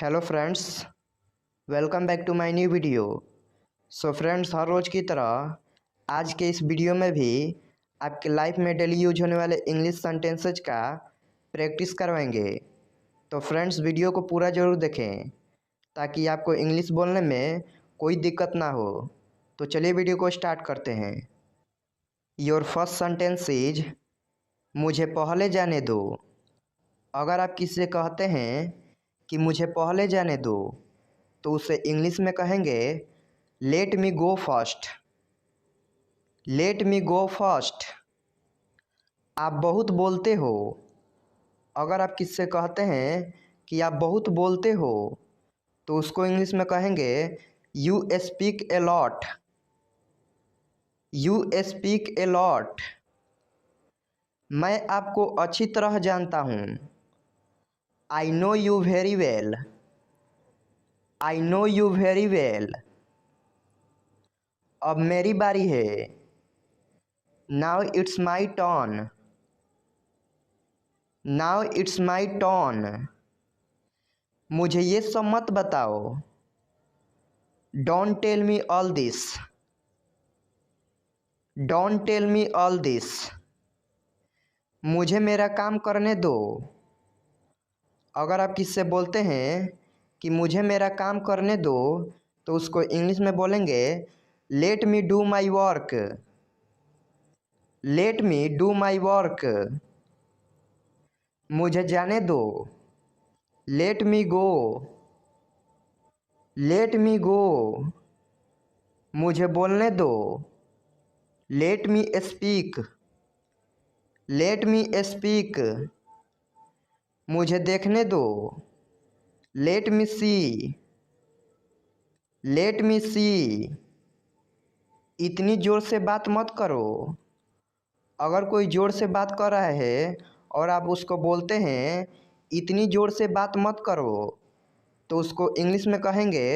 Hello friends, welcome back to my new video. So friends, हर रोज़ की तरह आज के इस वीडियो में भी आपके लाइफ में डेली यूज होने वाले इंग्लिश सेंटेंसेज का प्रैक्टिस करवाएंगे। तो फ्रेंड्स, वीडियो को पूरा ज़रूर देखें ताकि आपको इंग्लिश बोलने में कोई दिक्कत ना हो। तो चलिए वीडियो को स्टार्ट करते हैं। योर फर्स्ट सेंटेंस इज मुझे पहले जाने दो। अगर आप किसी से कहते हैं कि मुझे पहले जाने दो तो उसे इंग्लिश में कहेंगे लेट मी गो फर्स्ट। लेट मी गो फर्स्ट। आप बहुत बोलते हो। अगर आप किसी से कहते हैं कि आप बहुत बोलते हो तो उसको इंग्लिश में कहेंगे you speak a lot. You speak a lot. मैं आपको अच्छी तरह जानता हूँ। I know you very well. I know you very well. अब मेरी बारी है। Now it's my turn. Now it's my turn. मुझे ये सब मत बताओ। Don't tell me all this. Don't tell me all this. मुझे मेरा काम करने दो। अगर आप किसी से बोलते हैं कि मुझे मेरा काम करने दो तो उसको इंग्लिश में बोलेंगे let me do my work. Let me do my work. मुझे जाने दो। लेट मी गो। लेट मी गो। मुझे बोलने दो। Let me speak. Let me speak. मुझे देखने दो। लेट मी सी। लेट मी सी। इतनी ज़ोर से बात मत करो। अगर कोई ज़ोर से बात कर रहा है और आप उसको बोलते हैं इतनी ज़ोर से बात मत करो तो उसको इंग्लिश में कहेंगे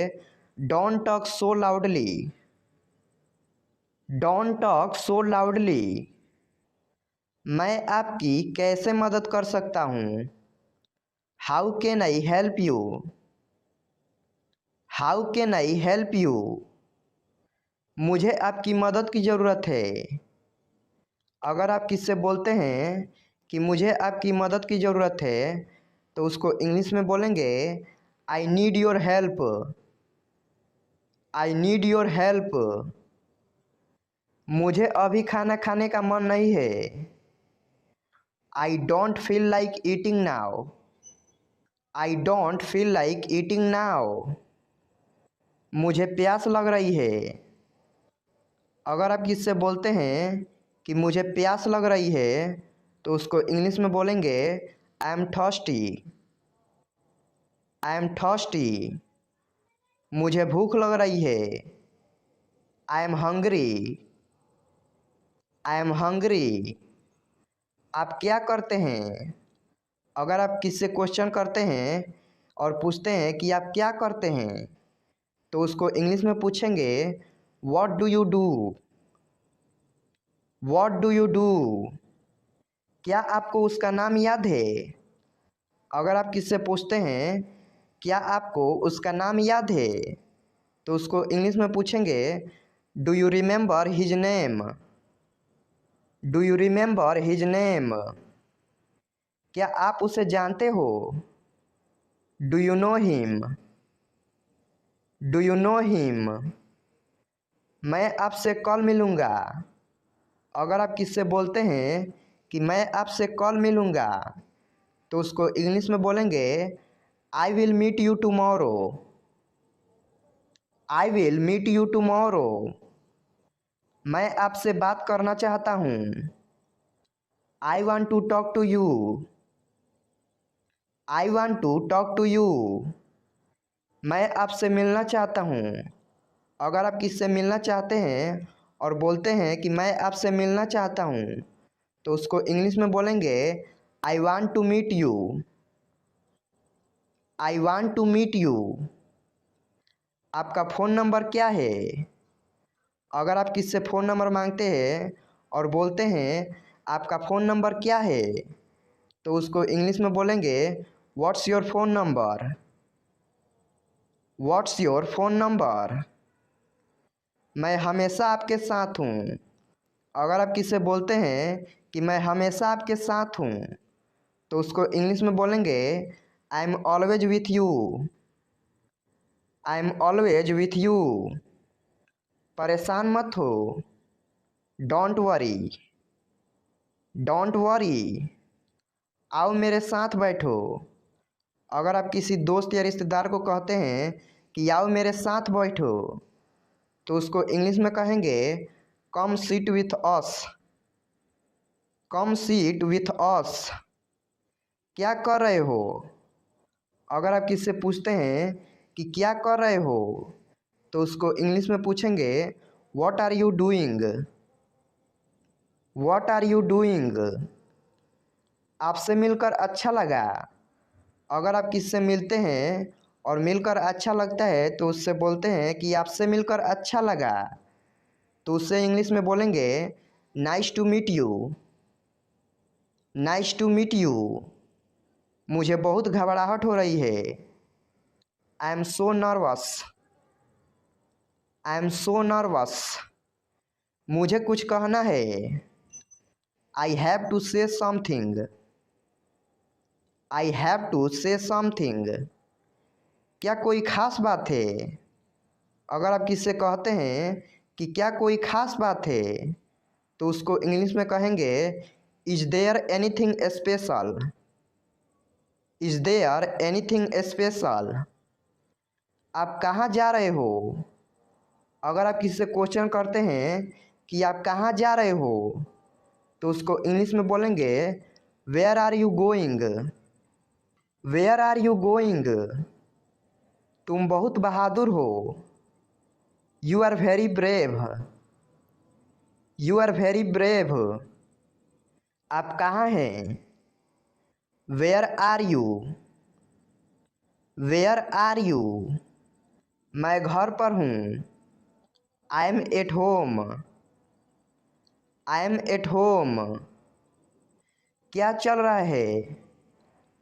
don't talk so loudly. Don't talk so loudly. मैं आपकी कैसे मदद कर सकता हूँ। How can I help you. How can I help you. मुझे आपकी मदद की ज़रूरत है। अगर आप किससे बोलते हैं कि मुझे आपकी मदद की ज़रूरत है तो उसको इंग्लिश में बोलेंगे I need your help. I need your help. मुझे अभी खाना खाने का मन नहीं है। आई don't feel like eating now. I don't feel like eating now. मुझे प्यास लग रही है। अगर आप किससे बोलते हैं कि मुझे प्यास लग रही है तो उसको इंग्लिश में बोलेंगे I am thirsty. I am thirsty. मुझे भूख लग रही है। I am hungry. I am hungry. आप क्या करते हैं। अगर आप किससे क्वेश्चन करते हैं और पूछते हैं कि आप क्या करते हैं तो उसको इंग्लिश में पूछेंगे what do you do. What do you do. क्या आपको उसका नाम याद है। अगर आप किससे पूछते हैं क्या आपको उसका नाम याद है तो उसको इंग्लिश में पूछेंगे do you remember his name. Do you remember his name. क्या आप उसे जानते हो। Do you know him. Do you know him. मैं आपसे कल मिलूँगा। अगर आप किससे बोलते हैं कि मैं आपसे कल मिलूँगा तो उसको इंग्लिश में बोलेंगे I will meet you tomorrow. I will meet you tomorrow. मैं आपसे बात करना चाहता हूँ। I want to talk to you. I want to talk to you. मैं आपसे मिलना चाहता हूँ। अगर आप किससे मिलना चाहते हैं और बोलते हैं कि मैं आपसे मिलना चाहता हूँ तो उसको इंग्लिश में बोलेंगे I want to meet you. I want to meet you. आपका फ़ोन नंबर क्या है। अगर आप किससे फ़ोन नंबर मांगते हैं और बोलते हैं आपका फ़ोन नंबर क्या है तो उसको इंग्लिश में बोलेंगे what's your phone number. What's your phone number. मैं हमेशा आपके साथ हूँ। अगर आप किसी से बोलते हैं कि मैं हमेशा आपके साथ हूँ, तो उसको इंग्लिश में बोलेंगे I am always with you. I am always with you. परेशान मत हो, डोंट वरी। Don't worry. आओ मेरे साथ बैठो। अगर आप किसी दोस्त या रिश्तेदार को कहते हैं कि आओ मेरे साथ बैठो, तो उसको इंग्लिश में कहेंगे come sit with us. Come sit with us. क्या कर रहे हो। अगर आप किसी से पूछते हैं कि क्या कर रहे हो, तो उसको इंग्लिश में पूछेंगे what are you doing. What are you doing. आपसे मिलकर अच्छा लगा। अगर आप किसी से मिलते हैं और मिलकर अच्छा लगता है, तो उससे बोलते हैं कि आपसे मिलकर अच्छा लगा, तो उससे इंग्लिश में बोलेंगे nice to meet you. Nice to meet you. मुझे बहुत घबराहट हो रही है। I am so nervous. I am so nervous. मुझे कुछ कहना है। I have to say something. I have to say something. क्या कोई ख़ास बात है। अगर आप किससे कहते हैं कि क्या कोई ख़ास बात है, तो उसको इंग्लिश में कहेंगे is there anything special. Is there anything special. आप कहाँ जा रहे हो। अगर आप किसी से क्वेश्चन करते हैं कि आप कहाँ जा रहे हो, तो उसको इंग्लिश में बोलेंगे where are you going. Where are you going. तुम बहुत बहादुर हो। You are very brave. You are very brave. आप कहाँ हैं। Where are you. Where are you. मैं घर पर हूँ। I am at home. I am at home. क्या चल रहा है।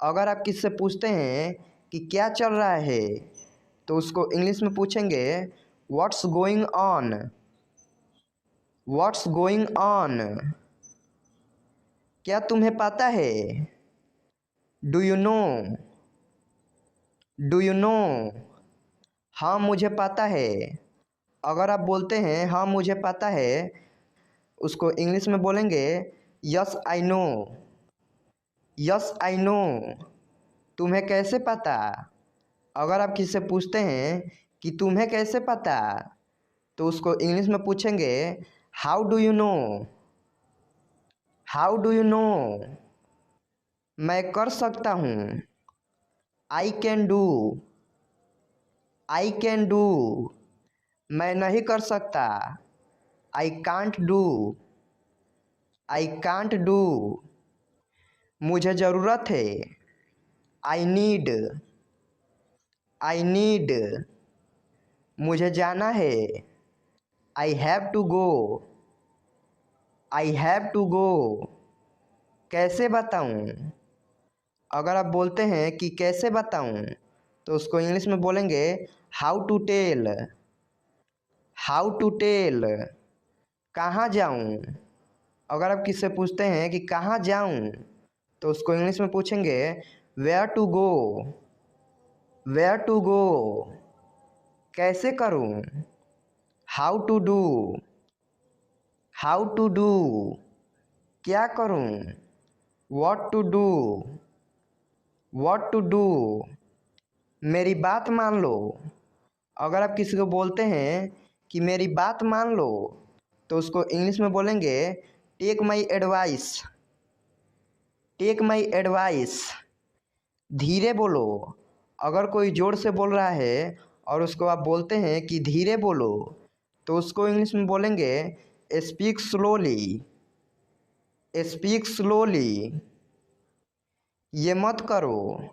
अगर आप किससे पूछते हैं कि क्या चल रहा है, तो उसको इंग्लिश में पूछेंगे what's going on. What's going on. क्या तुम्हें पता है। Do you no. Do you no. हाँ मुझे पता है। अगर आप बोलते हैं हाँ मुझे पता है, उसको इंग्लिश में बोलेंगे yes I know. Yes I know. तुम्हें कैसे पता। अगर आप किसी से पूछते हैं कि तुम्हें कैसे पता, तो उसको इंग्लिश में पूछेंगे how do you know. How do you know. मैं कर सकता हूँ। I can do. I can do. मैं नहीं कर सकता। I can't do. I can't do. मुझे ज़रूरत है। I need. I need. मुझे जाना है। I have to go. I have to go. कैसे बताऊँ। अगर आप बोलते हैं कि कैसे बताऊँ, तो उसको इंग्लिश में बोलेंगे how to tell. How to tell. कहाँ जाऊँ। अगर आप किससे पूछते हैं कि कहाँ जाऊँ, तो उसको इंग्लिश में पूछेंगे where to go. Where to go. कैसे करूँ। How to do. How to do. क्या करूँ। What to do. What to do. मेरी बात मान लो। अगर आप किसी को बोलते हैं कि मेरी बात मान लो, तो उसको इंग्लिश में बोलेंगे take my advice. Take my advice. धीरे बोलो। अगर कोई ज़ोर से बोल रहा है और उसको आप बोलते हैं कि धीरे बोलो, तो उसको इंग्लिश में बोलेंगे स्पीक स्लोली। Speak slowly. ये मत करो।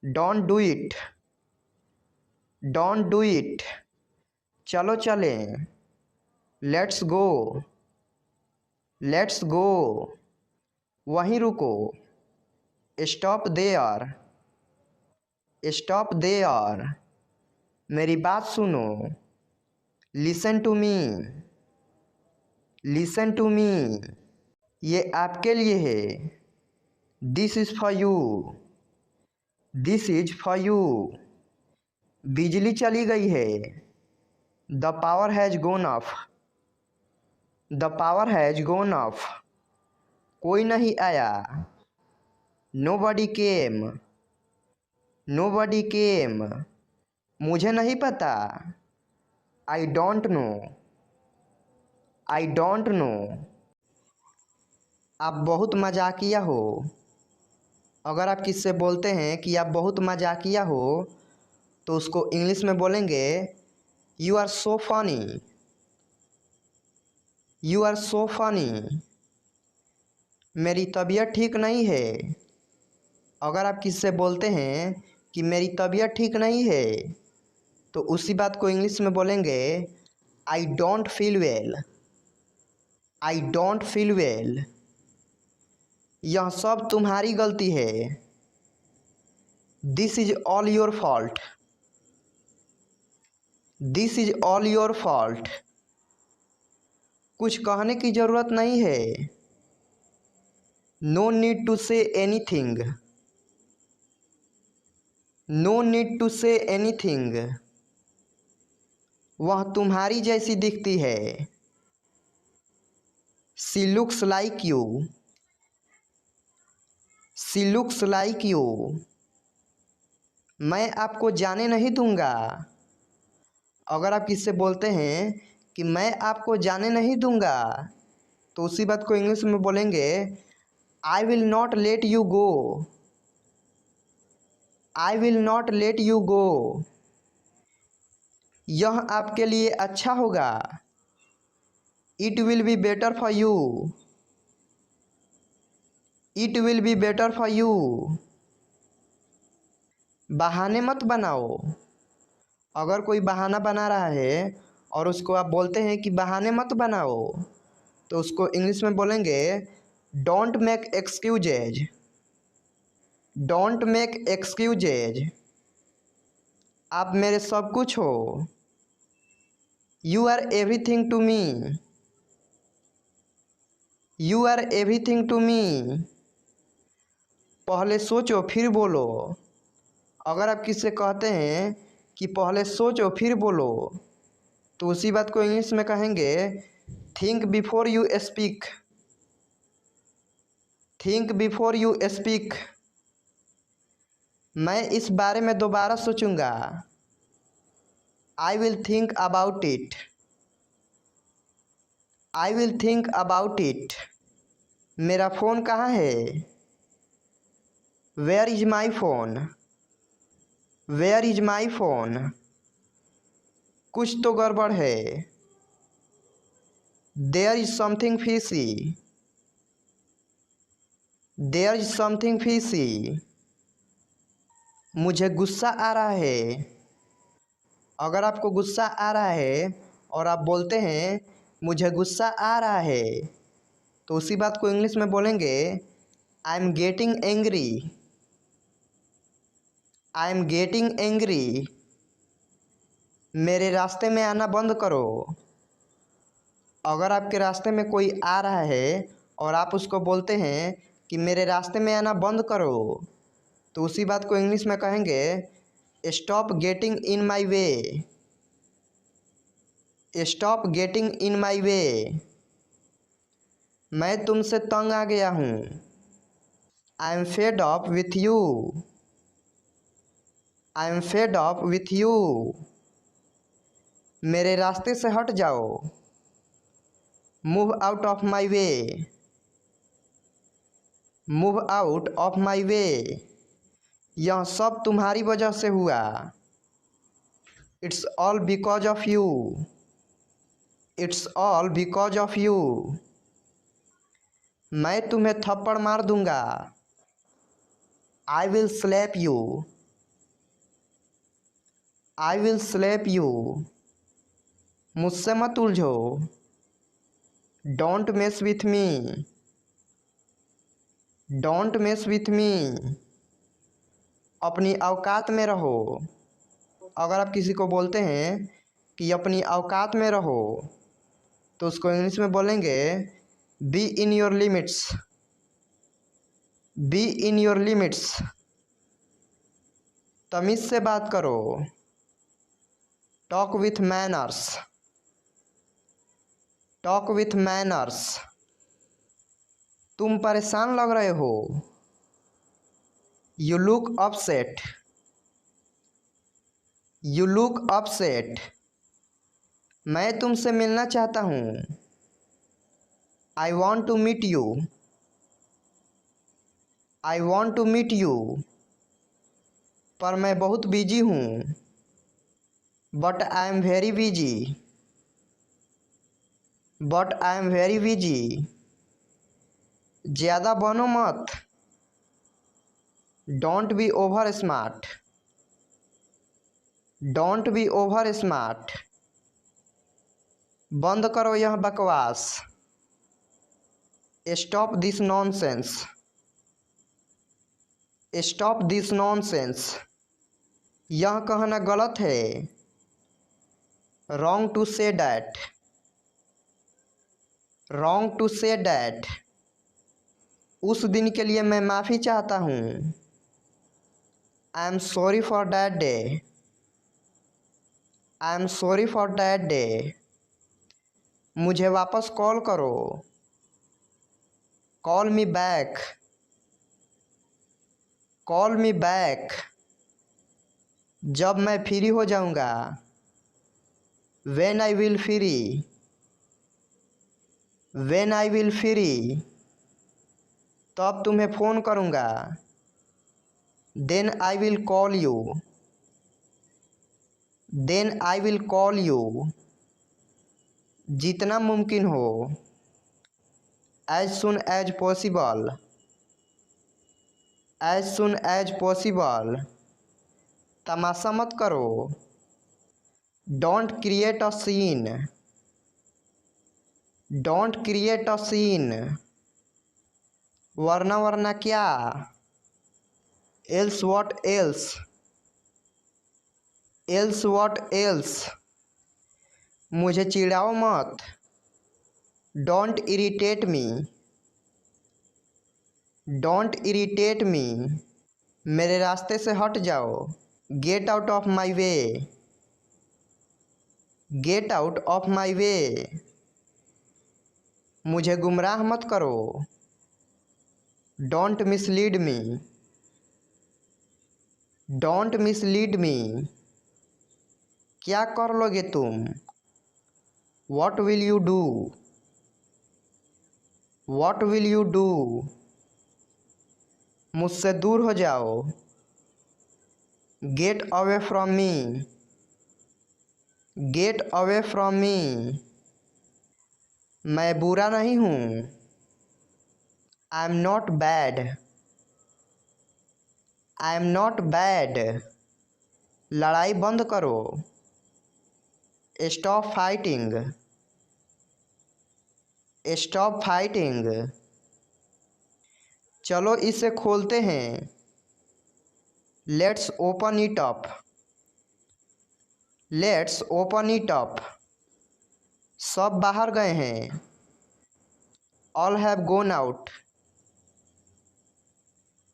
Don't do it. Don't do it. चलो चलें। Let's go. Let's go. वहीं रुको। Stop there. Stop there. मेरी बात सुनो। Listen to me, listen to me. ये आपके लिए है। This is for you, this is for you. बिजली चली गई है। The power has gone off, the power has gone off. कोई नहीं आया। Nobody came, nobody came. मुझे नहीं पता। I don't no, I don't no. आप बहुत मजाकिया हो। अगर आप किससे बोलते हैं कि आप बहुत मजाकिया हो तो उसको इंग्लिश में बोलेंगे you are so funny, you are so funny. मेरी तबीयत ठीक नहीं है। अगर आप किससे बोलते हैं कि मेरी तबीयत ठीक नहीं है तो उसी बात को इंग्लिश में बोलेंगे I don't feel well, I don't feel well. यह सब तुम्हारी गलती है। This is all your fault, this is all your fault. कुछ कहने की ज़रूरत नहीं है। No need to say anything, no need to say anything. वह तुम्हारी जैसी दिखती है। She looks like you, she looks like you. मैं आपको जाने नहीं दूंगा। अगर आप किससे बोलते हैं कि मैं आपको जाने नहीं दूंगा तो उसी बात को इंग्लिश में बोलेंगे I will not let you go, I will not let you go. यह आपके लिए अच्छा होगा। It will be better for you, it will be better for you. बहाने मत बनाओ। अगर कोई बहाना बना रहा है और उसको आप बोलते हैं कि बहाने मत बनाओ तो उसको इंग्लिश में बोलेंगे don't make excuses, don't make excuses. आप मेरे सब कुछ हो। You are everything to me, you are everything to me. पहले सोचो फिर बोलो। अगर आप किससे कहते हैं कि पहले सोचो फिर बोलो तो उसी बात को इंग्लिश में कहेंगे think before you speak, think before you speak. मैं इस बारे में दोबारा सोचूंगा। I will think about it, I will think about it. मेरा फ़ोन कहाँ है? Where is my phone, where is my phone. कुछ तो गड़बड़ है। There is something fishy, there is something fishy. मुझे गुस्सा आ रहा है। अगर आपको गुस्सा आ रहा है और आप बोलते हैं मुझे गुस्सा आ रहा है तो उसी बात को इंग्लिश में बोलेंगे I am getting angry, I am getting angry. मेरे रास्ते में आना बंद करो। अगर आपके रास्ते में कोई आ रहा है और आप उसको बोलते हैं कि मेरे रास्ते में आना बंद करो तो उसी बात को इंग्लिश में कहेंगे stop getting in my way, stop getting in my way. मैं तुमसे तंग आ गया हूँ। I am fed up with you, I am fed up with you. मेरे रास्ते से हट जाओ। Move out of my way, move out of my way. यह सब तुम्हारी वजह से हुआ। It's all because of you, it's all because of you. मैं तुम्हें थप्पड़ मार दूंगा। I will slap you, I will slap you. मुझसे मत उलझो। Don't mess with me, don't mess with me. अपनी औकात में रहो, अगर आप किसी को बोलते हैं कि अपनी औकात में रहो तो उसको इंग्लिश में बोलेंगे be in your limits. Be in your limits. तमीज़ से बात करो। Talk with manners. Talk with manners. तुम परेशान लग रहे हो। You look upset. You look upset. मैं तुमसे मिलना चाहता हूँ। I want to meet you. I want to meet you. पर मैं बहुत बिजी हूँ। But I am very busy. But I am very busy. ज़्यादा बनो मत। Don't be over smart. Don't be over smart. बंद करो यह बकवास। Stop this nonsense. Stop this nonsense. यह कहना गलत है। Wrong to say that. Wrong to say that. उस दिन के लिए मैं माफ़ी चाहता हूँ। I am sorry for that day. I am sorry for that day. मुझे वापस कॉल करो। Call me back. Call me back. जब मैं फ्री हो जाऊंगा। When I will free. When I will free. तब तुम्हें फ़ोन करूंगा। Then I will call you. Then I will call you. जितना मुमकिन हो। As soon as possible. As soon as possible. तमाशा मत करो। Don't create a scene. Don't create a scene. वरना वरना क्या। Else what else. Else what else. मुझे चिढ़ाओ मत। Don't irritate me. Don't irritate me. मेरे रास्ते से हट जाओ। Get out of my way. Get out of my way. मुझे गुमराह मत करो। Don't mislead me. Don't mislead me. क्या कर लोगे तुम। What will you do. What will you do. मुझसे दूर हो जाओ। Get away from me. Get away from me. मैं बुरा नहीं हूँ। I am not bad. I am not bad. लड़ाई बंद करो। Stop fighting. Stop fighting. चलो इसे खोलते हैं। Let's open it up. Let's open it up. सब बाहर गए हैं। All have gone out.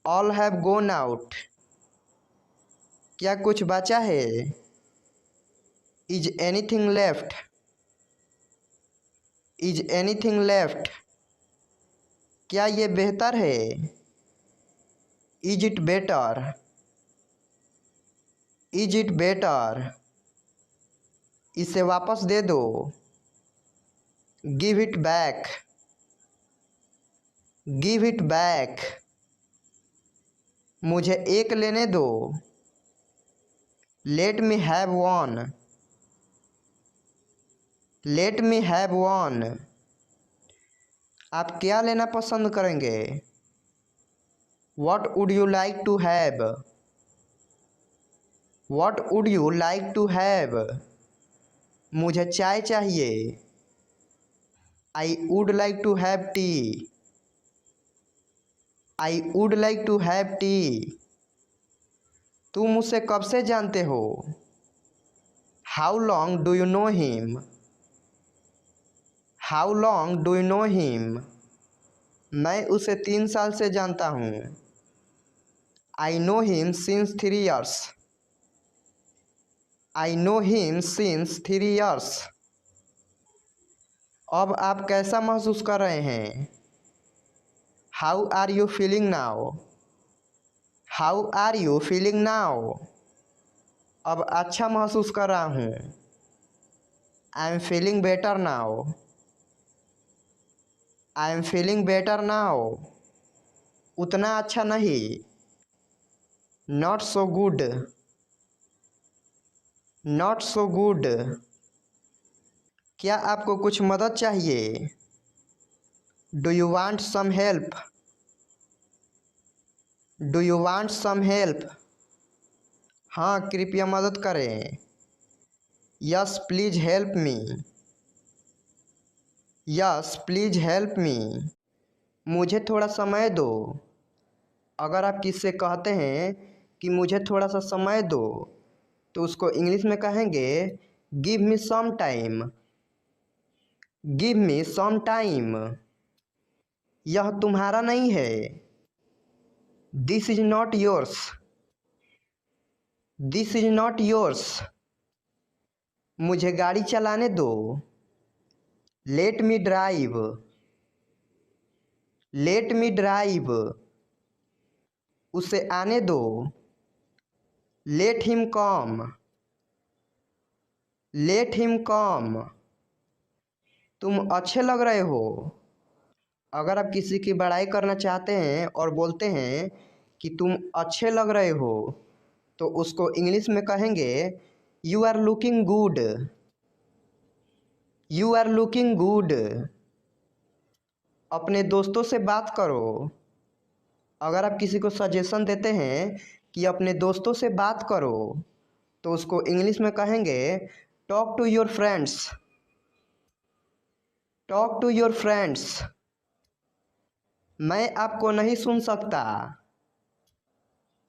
All have gone out. क्या कुछ बचा है। Is anything left. Is anything left. क्या ये बेहतर है। Is it better. Is it better. इसे वापस दे दो। Give it back. Give it back. मुझे एक लेने दो। Let me have one. Let me have one. आप क्या लेना पसंद करेंगे। What would you like to have. What would you like to have. मुझे चाय चाहिए। I would like to have tea. I would like to have tea. तुम उसे कब से जानते हो। How long do you know him? How long do you know him? मैं उसे 3 साल से जानता हूँ। I know him since 3 years। I know him since 3 years। अब आप कैसा महसूस कर रहे हैं? How are you feeling now? How are you feeling now? अब अच्छा महसूस कर रहा हूँ। I am feeling better now. I am feeling better now. उतना अच्छा नहीं। Not so good. Not so good. क्या आपको कुछ मदद चाहिए? Do you want some help? Do you want some help? हाँ, कृपया मदद करें। Yes please help me. Yes please help me. मुझे थोड़ा समय दो। अगर आप किससे कहते हैं कि मुझे थोड़ा सा समय दो, तो उसको इंग्लिश में कहेंगे give me some time. Give me some time. यह तुम्हारा नहीं है। This is not yours. This is not yours. मुझे गाड़ी चलाने दो। Let me drive. Let me drive. उसे आने दो। Let him come. Let him come. तुम अच्छे लग रहे हो। अगर आप किसी की बड़ाई करना चाहते हैं और बोलते हैं कि तुम अच्छे लग रहे हो, तो उसको इंग्लिश में कहेंगे you are looking good. You are looking good. अपने दोस्तों से बात करो। अगर आप किसी को सजेशन देते हैं कि अपने दोस्तों से बात करो, तो उसको इंग्लिश में कहेंगे talk to your friends. Talk to your friends. मैं आपको नहीं सुन सकता।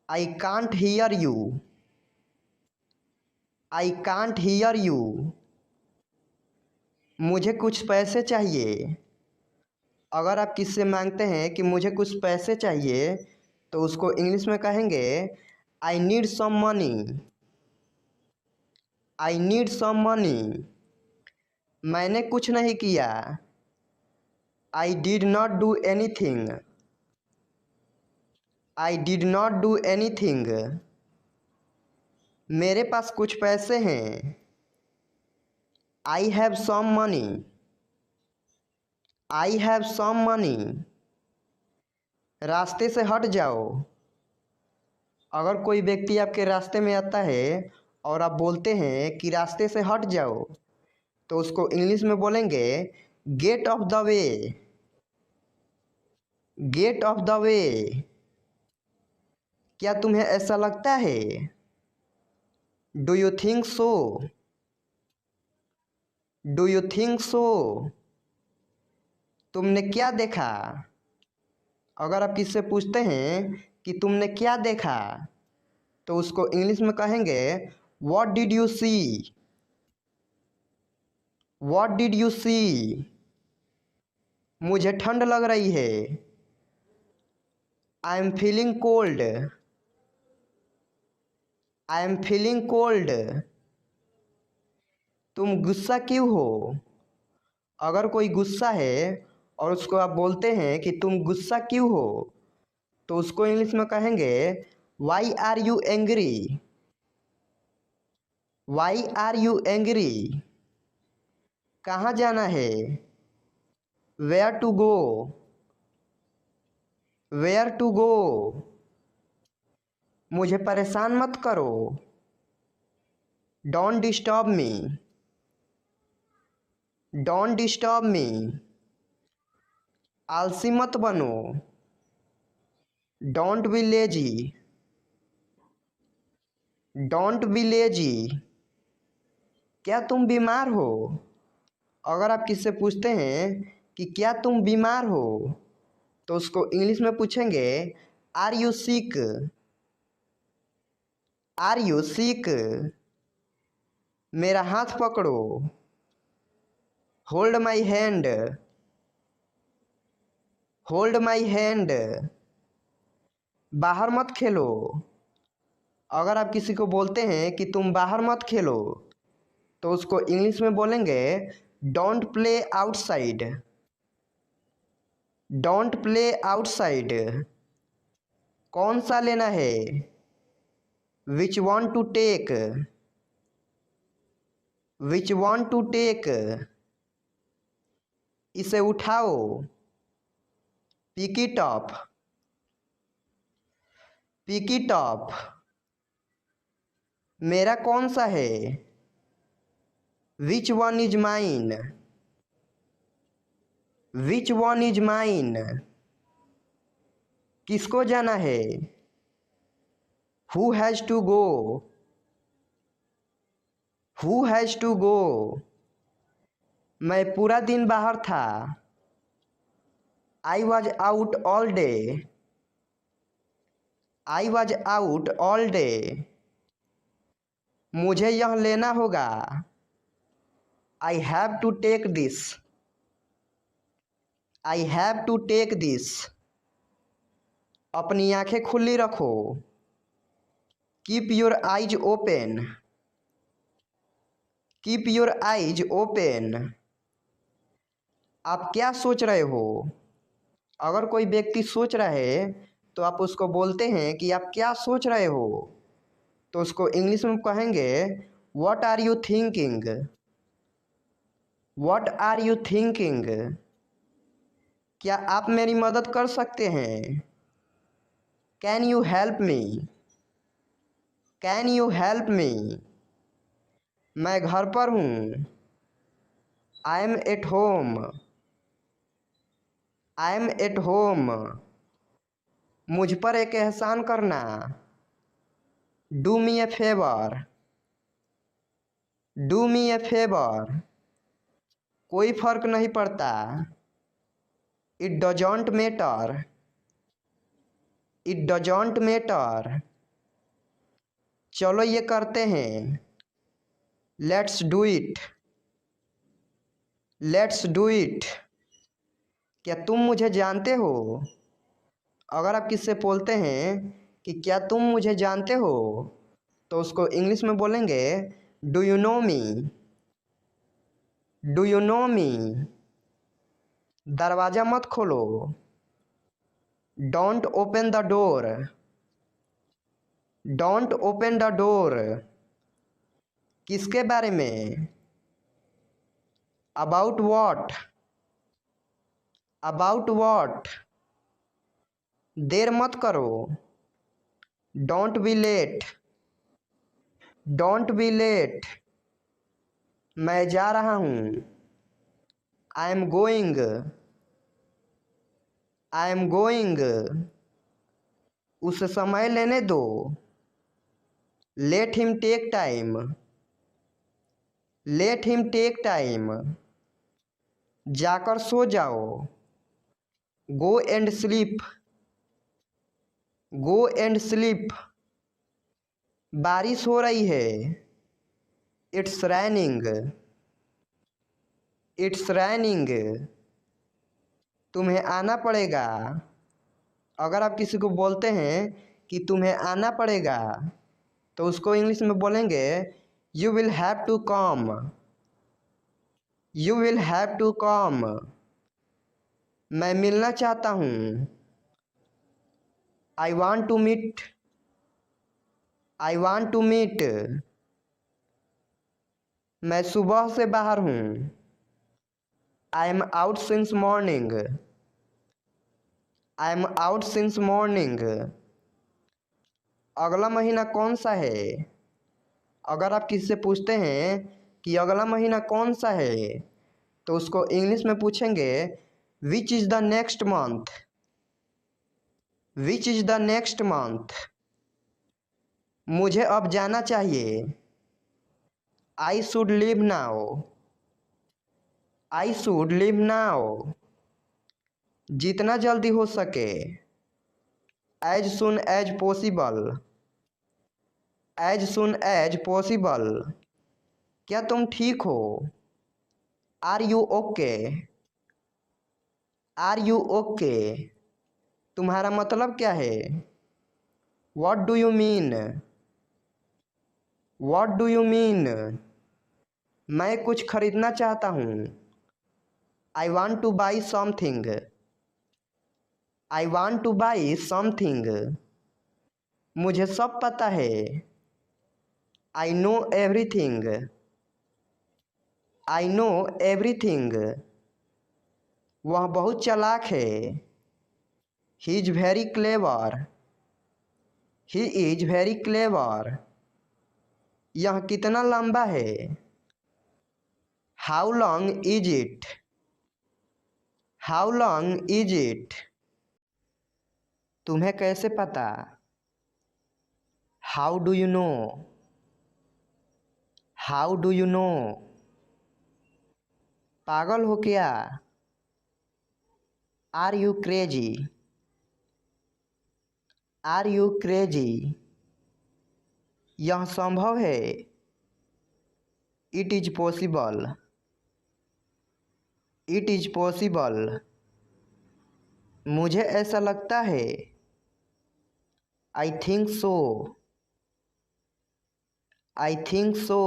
I can't hear you. I can't hear you. मुझे कुछ पैसे चाहिए। अगर आप किससे मांगते हैं कि मुझे कुछ पैसे चाहिए, तो उसको इंग्लिश में कहेंगे I need some money. I need some money. मैंने कुछ नहीं किया। I did not do anything. I did not do anything. मेरे पास कुछ पैसे हैं। I have some money. I have some money. रास्ते से हट जाओ। अगर कोई व्यक्ति आपके रास्ते में आता है और आप बोलते हैं कि रास्ते से हट जाओ, तो उसको इंग्लिश में बोलेंगे get off the way. Get off the way. क्या तुम्हें ऐसा लगता है? Do you think so? Do you think so? तुमने क्या देखा? अगर आप किससे पूछते हैं कि तुमने क्या देखा, तो उसको इंग्लिश में कहेंगे what did you see? What did you see? मुझे ठंड लग रही है। I am feeling cold. I am feeling cold. तुम गुस्सा क्यों हो? अगर कोई गुस्सा है और उसको आप बोलते हैं कि तुम गुस्सा क्यों हो, तो उसको इंग्लिश में कहेंगे why are you angry? Why are you angry? कहाँ जाना है? Where to go? Where to go? मुझे परेशान मत करो। Don't disturb me. Don't disturb me. आलसी मत बनो। Don't be lazy. Don't be lazy. क्या तुम बीमार हो? अगर आप किससे पूछते हैं कि क्या तुम बीमार हो, तो उसको इंग्लिश में पूछेंगे are you sick? Are you sick? मेरा हाथ पकड़ो। Hold my hand. Hold my hand. बाहर मत खेलो। अगर आप किसी को बोलते हैं कि तुम बाहर मत खेलो तो उसको इंग्लिश में बोलेंगे don't play outside. Don't play outside. कौन सा लेना है? Which one to take. Which one to take. इसे उठाओ। Pick it up. Pick it up. मेरा कौन सा है? Which one is mine. Which one is mine. किसको जाना है? Who has to go. Who has to go. मैं पूरा दिन बाहर था। I was out all day. I was out all day. मुझे यह लेना होगा। I have to take this. I have to take this. अपनी आंखें खुली रखो। Keep your eyes open. Keep your eyes open. आप क्या सोच रहे हो? अगर कोई व्यक्ति सोच रहा है तो आप उसको बोलते हैं कि आप क्या सोच रहे हो, तो उसको इंग्लिश में कहेंगे what are you thinking. What are you thinking. क्या आप मेरी मदद कर सकते हैं? Can you help me. Can you help me. मैं घर पर हूँ। I am at home. I am at home. मुझ पर एक एहसान करना। Do me a favour. Do me a favour. कोई फर्क नहीं पड़ता। It doesn't matter. It doesn't matter. चलो ये करते हैं। Let's do it. Let's do it. क्या तुम मुझे जानते हो? अगर आप किससे बोलते हैं कि क्या तुम मुझे जानते हो, तो उसको इंग्लिश में बोलेंगे do you know me. Do you know me. दरवाज़ा मत खोलो। Don't open the door. Don't open the door. किसके बारे में? About what. About what. देर मत करो। Don't be late. Don't be late. मैं जा रहा हूँ। I am going. I am going. उसे समय लेने दो। Let him take time. Let him take time. जाकर सो जाओ। Go and sleep. Go and sleep. बारिश हो रही है। It's raining. It's raining. तुम्हें आना पड़ेगा। अगर आप किसी को बोलते हैं कि तुम्हें आना पड़ेगा, तो उसको इंग्लिश में बोलेंगे you will have to come. You will have to come. मैं मिलना चाहता हूँ। I want to meet. I want to meet. मैं सुबह से बाहर हूँ। I am out since morning. I am out since morning. अगला महीना कौन सा है? अगर आप किसी से पूछते हैं कि अगला महीना कौन सा है, तो उसको इंग्लिश में पूछेंगे which is the next month. Which is the next month. मुझे अब जाना चाहिए। I should leave now. I should leave now. जितना जल्दी हो सके। As soon as possible. As soon as possible. क्या तुम ठीक हो? Are you okay? Are you okay तुम्हारा मतलब क्या है? What do you mean? What do you mean? मैं कुछ खरीदना चाहता हूँ। I want to buy something. I want to buy something मुझे सब पता है। I know everything. I know everything वह बहुत चालाक है। He is very clever. He is very clever यह कितना लंबा है? How long is it? How long is it तुम्हें कैसे पता? How do you know? How do you know पागल हो क्या? Are you crazy? Are you crazy यह संभव है। It is possible. It is possible मुझे ऐसा लगता है। I think so. I think so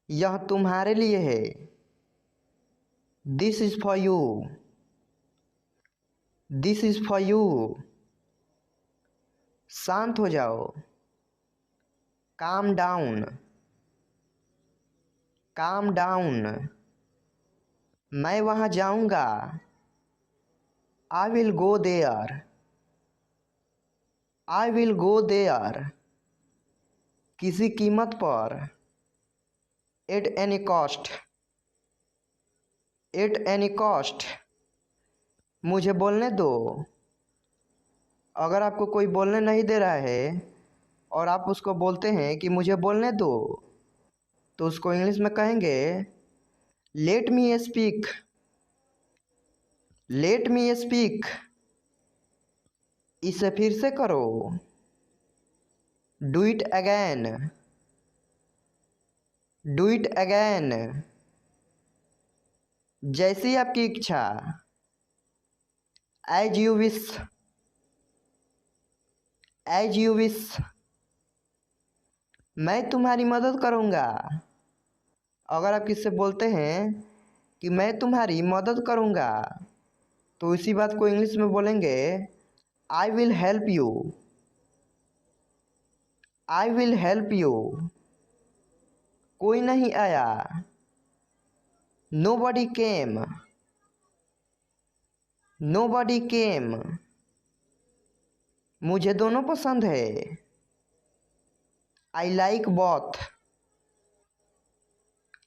यह तुम्हारे लिए है। This is for you. This is for you शांत हो जाओ। Calm down. काम डाउन मैं वहाँ जाऊँगा। I will go there. I will go there किसी कीमत पर। At any cost. At any cost मुझे बोलने दो। अगर आपको कोई बोलने नहीं दे रहा है और आप उसको बोलते हैं कि मुझे बोलने दो, तो उसको इंग्लिश में कहेंगे let me speak. Let me speak इसे फिर से करो। Do it again. Do it again जैसी आपकी इच्छा। As you wish. As you wish मैं तुम्हारी मदद करूँगा। अगर आप किससे बोलते हैं कि मैं तुम्हारी मदद करूँगा, तो इसी बात को इंग्लिश में बोलेंगे I will help you. I will help you कोई नहीं आया। Nobody came. नोबडी केम मुझे दोनों पसंद है। I like both.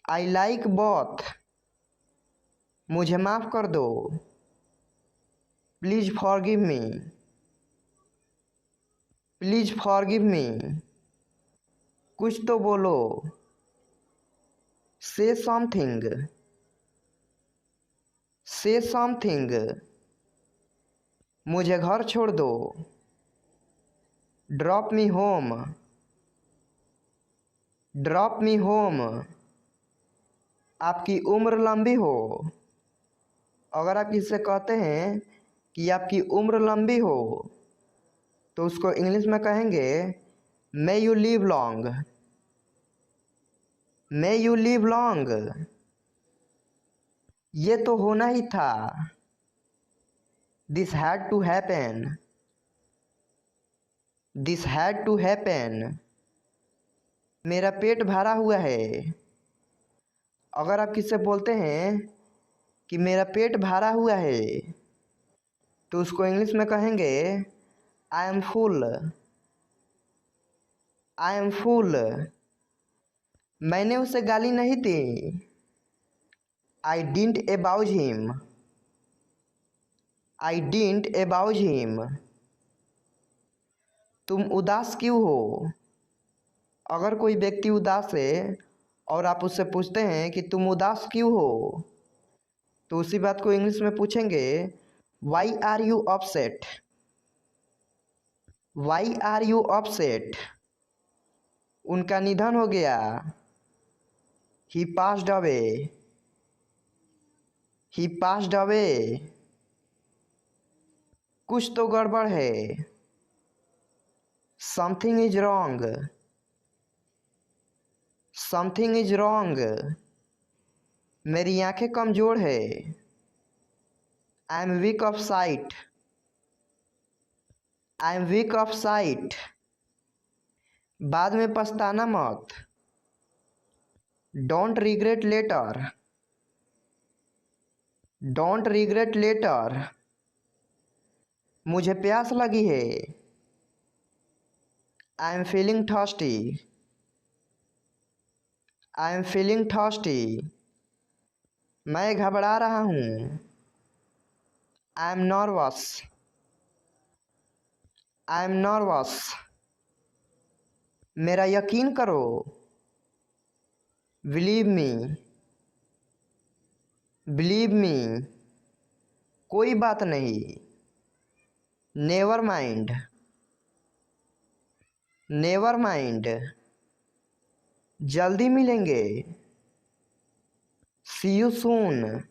I like both मुझे माफ़ कर दो। Please forgive me. Please forgive me कुछ तो बोलो। से समथिंग। से समथिंग मुझे घर छोड़ दो। Drop me home. Drop me home आपकी उम्र लंबी हो। अगर आप इससे कहते हैं कि आपकी उम्र लंबी हो, तो उसको इंग्लिश में कहेंगे may you live long. May you live long ये तो होना ही था। This had to happen. This had to happen मेरा पेट भरा हुआ है। अगर आप किससे बोलते हैं कि मेरा पेट भरा हुआ है, तो उसको इंग्लिश में कहेंगे I am full. I am full मैंने उसे गाली नहीं दी। I didn't abuse him. I didn't abuse him तुम उदास क्यों हो? अगर कोई व्यक्ति उदास है और आप उससे पूछते हैं कि तुम उदास क्यों हो, तो उसी बात को इंग्लिश में पूछेंगे why are you upset. Why are you upset उनका निधन हो गया। He passed away, he passed away. कुछ तो गड़बड़ है। Something is wrong, something is wrong. मेरी आंखें कमजोर है। I am weak of sight, I am weak of sight. बाद में पछताना मत। Don't regret later, don't regret later. मुझे प्यास लगी है। I am feeling thirsty, I am feeling thirsty. मैं घबरा रहा हूँ। I am nervous, I am nervous. मेरा यकीन करो। Believe me, believe me. कोई बात नहीं। Never mind, never mind. जल्दी मिलेंगे। See you soon,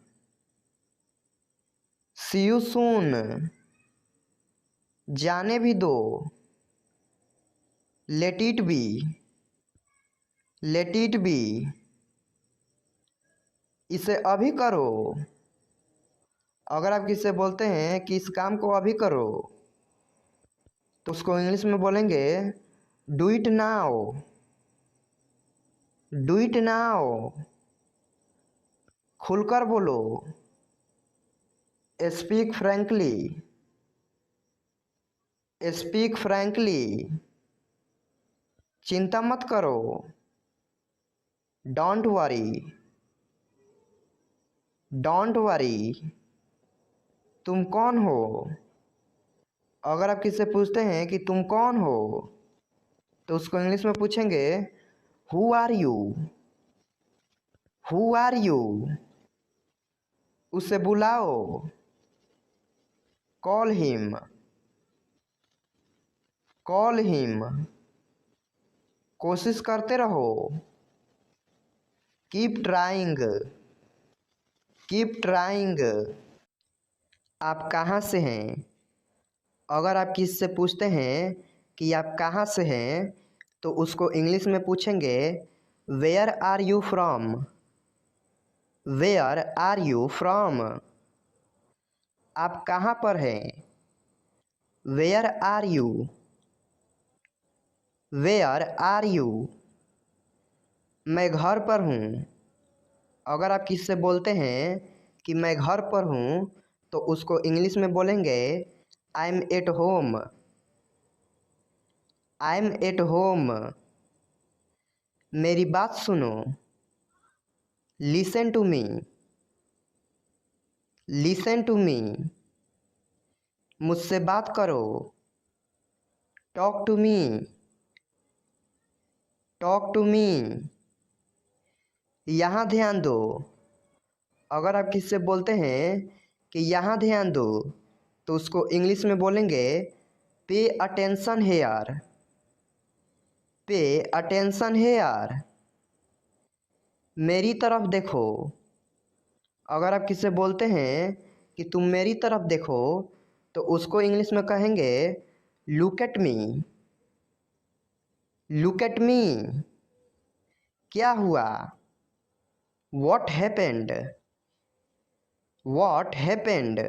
see you soon. जाने भी दो। Let it be, let it be. इसे अभी करो। अगर आप किससे बोलते हैं कि इस काम को अभी करो, तो उसको इंग्लिश में बोलेंगे do it now, do it now. खुलकर बोलो। Speak frankly, speak frankly. चिंता मत करो। Don't worry, don't worry. तुम कौन हो? अगर आप किससे पूछते हैं कि तुम कौन हो, तो उसको इंग्लिश में पूछेंगे who are you, who are you. उसे बुलाओ। Call him, call him. कोशिश करते रहो। Keep trying, keep trying. आप कहाँ से हैं? अगर आप किससे पूछते हैं कि आप कहाँ से हैं, तो उसको इंग्लिश में पूछेंगे where are you from, where are you from. आप कहाँ पर हैं? Where are you, where are you. मैं घर पर हूँ। अगर आप किससे बोलते हैं कि मैं घर पर हूँ, तो उसको इंग्लिश में बोलेंगे I am at home, I am at home. मेरी बात सुनो। Listen to me, listen to me. मुझसे बात करो। Talk to me, talk to me. यहाँ ध्यान दो। अगर आप किससे बोलते हैं कि यहाँ ध्यान दो, तो उसको इंग्लिश में बोलेंगे pay attention here, pay attention here. मेरी तरफ देखो। अगर आप किससे बोलते हैं कि तुम मेरी तरफ देखो, तो उसको इंग्लिश में कहेंगे look at me, look at me. क्या हुआ? What happened, what happened.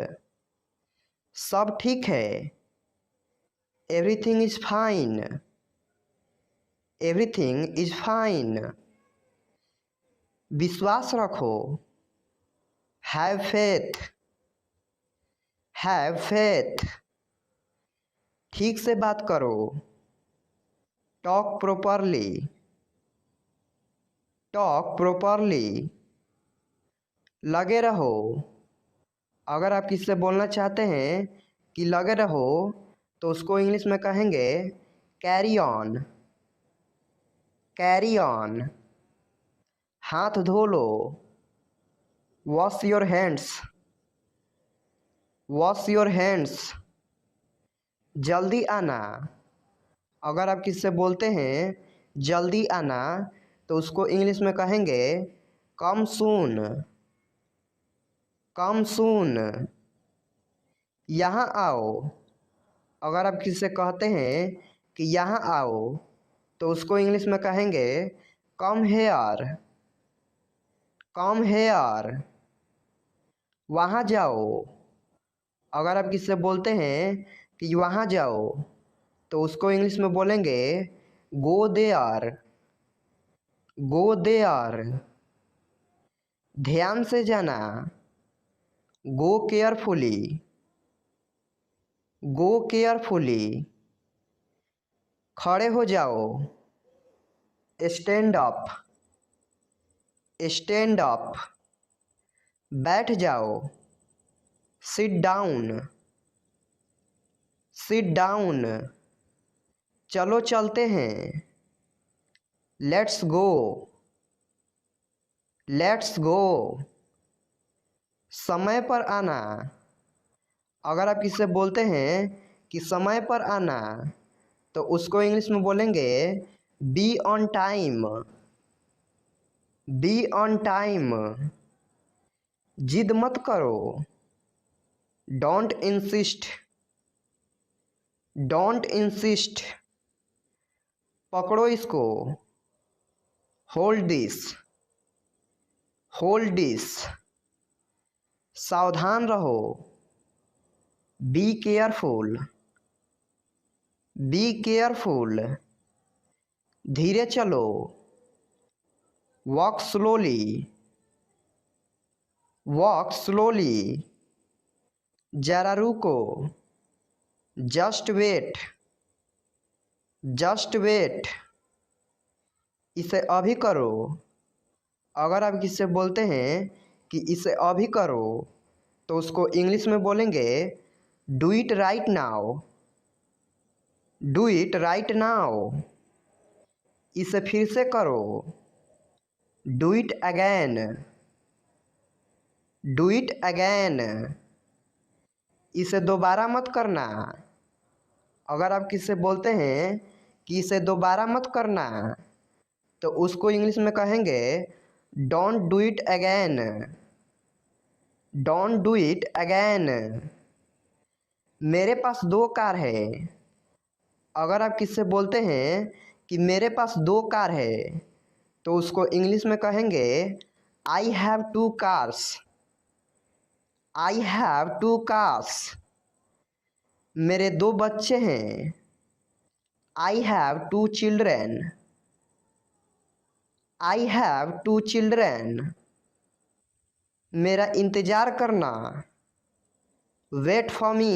सब ठीक है। Everything is fine, everything is fine. विश्वास रखो। Have faith, have faith. ठीक से बात करो। Talk properly, talk properly. लगे रहो। अगर आप किससे बोलना चाहते हैं कि लगे रहो, तो उसको इंग्लिश में कहेंगे कैरी ऑन, कैरी ऑन। हाथ धो लो। Wash your hands, wash your hands. जल्दी आना। अगर आप किससे बोलते हैं जल्दी आना, तो उसको इंग्लिश में कहेंगे कम सून, कम सून। यहाँ आओ, अगर आप किसी से कहते हैं कि यहाँ आओ तो उसको इंग्लिश में कहेंगे कम हेयर, कम हेयर। वहाँ जाओ, अगर आप किसी से बोलते हैं कि वहाँ जाओ तो उसको इंग्लिश में बोलेंगे गो देयर, गो देयर। ध्यान से जाना, गो केयरफुली, गो केयरफुली। खड़े हो जाओ, स्टैंड अप, स्टैंड अप। बैठ जाओ, सिट डाउन, सिट डाउन। चलो चलते हैं, लेट्स गो, लेट्स गो। समय पर आना, अगर आप किसी से बोलते हैं कि समय पर आना तो उसको इंग्लिश में बोलेंगे be on time, be on time. जिद मत करो, डोंट इंसिस्ट, डोंट इंसिस्ट। पकड़ो इसको, होल्ड दिस, होल्ड दिस। सावधान रहो, बी केयरफुल, बी केयरफुल। धीरे चलो, वॉक स्लोली, वॉक स्लोली। जरा रुको, जस्ट वेट, जस्ट वेट। इसे अभी करो, अगर आप किसी से बोलते हैं कि इसे अभी करो तो उसको इंग्लिश में बोलेंगे do it right now, do it right now. इसे फिर से करो, do it again, do it again. इसे दोबारा मत करना, अगर आप किसी से बोलते हैं कि इसे दोबारा मत करना तो उसको इंग्लिश में कहेंगे don't do it again, don't do it again. मेरे पास 2 कार है, अगर आप किसी से बोलते हैं कि मेरे पास 2 कार है तो उसको इंग्लिश में कहेंगे I have 2 cars, I have 2 cars. मेरे 2 बच्चे हैं, I have 2 children, I have 2 children. मेरा इंतज़ार करना, wait for me,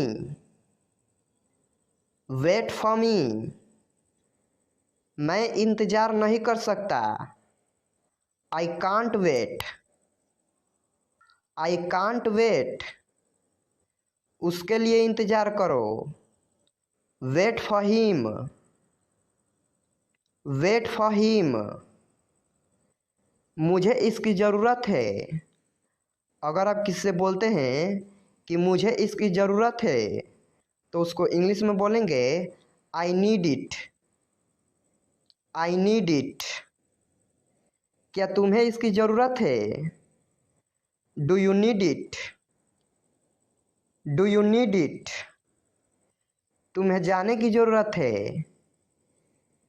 wait for me. मैं इंतज़ार नहीं कर सकता, I can't wait, I can't wait. उसके लिए इंतज़ार करो, wait for him, wait for him. मुझे इसकी ज़रूरत है, अगर आप किसी से बोलते हैं कि मुझे इसकी ज़रूरत है तो उसको इंग्लिश में बोलेंगे I need it, I need it. क्या तुम्हें इसकी ज़रूरत है, do you need it, do you need it. तुम्हें जाने की ज़रूरत है,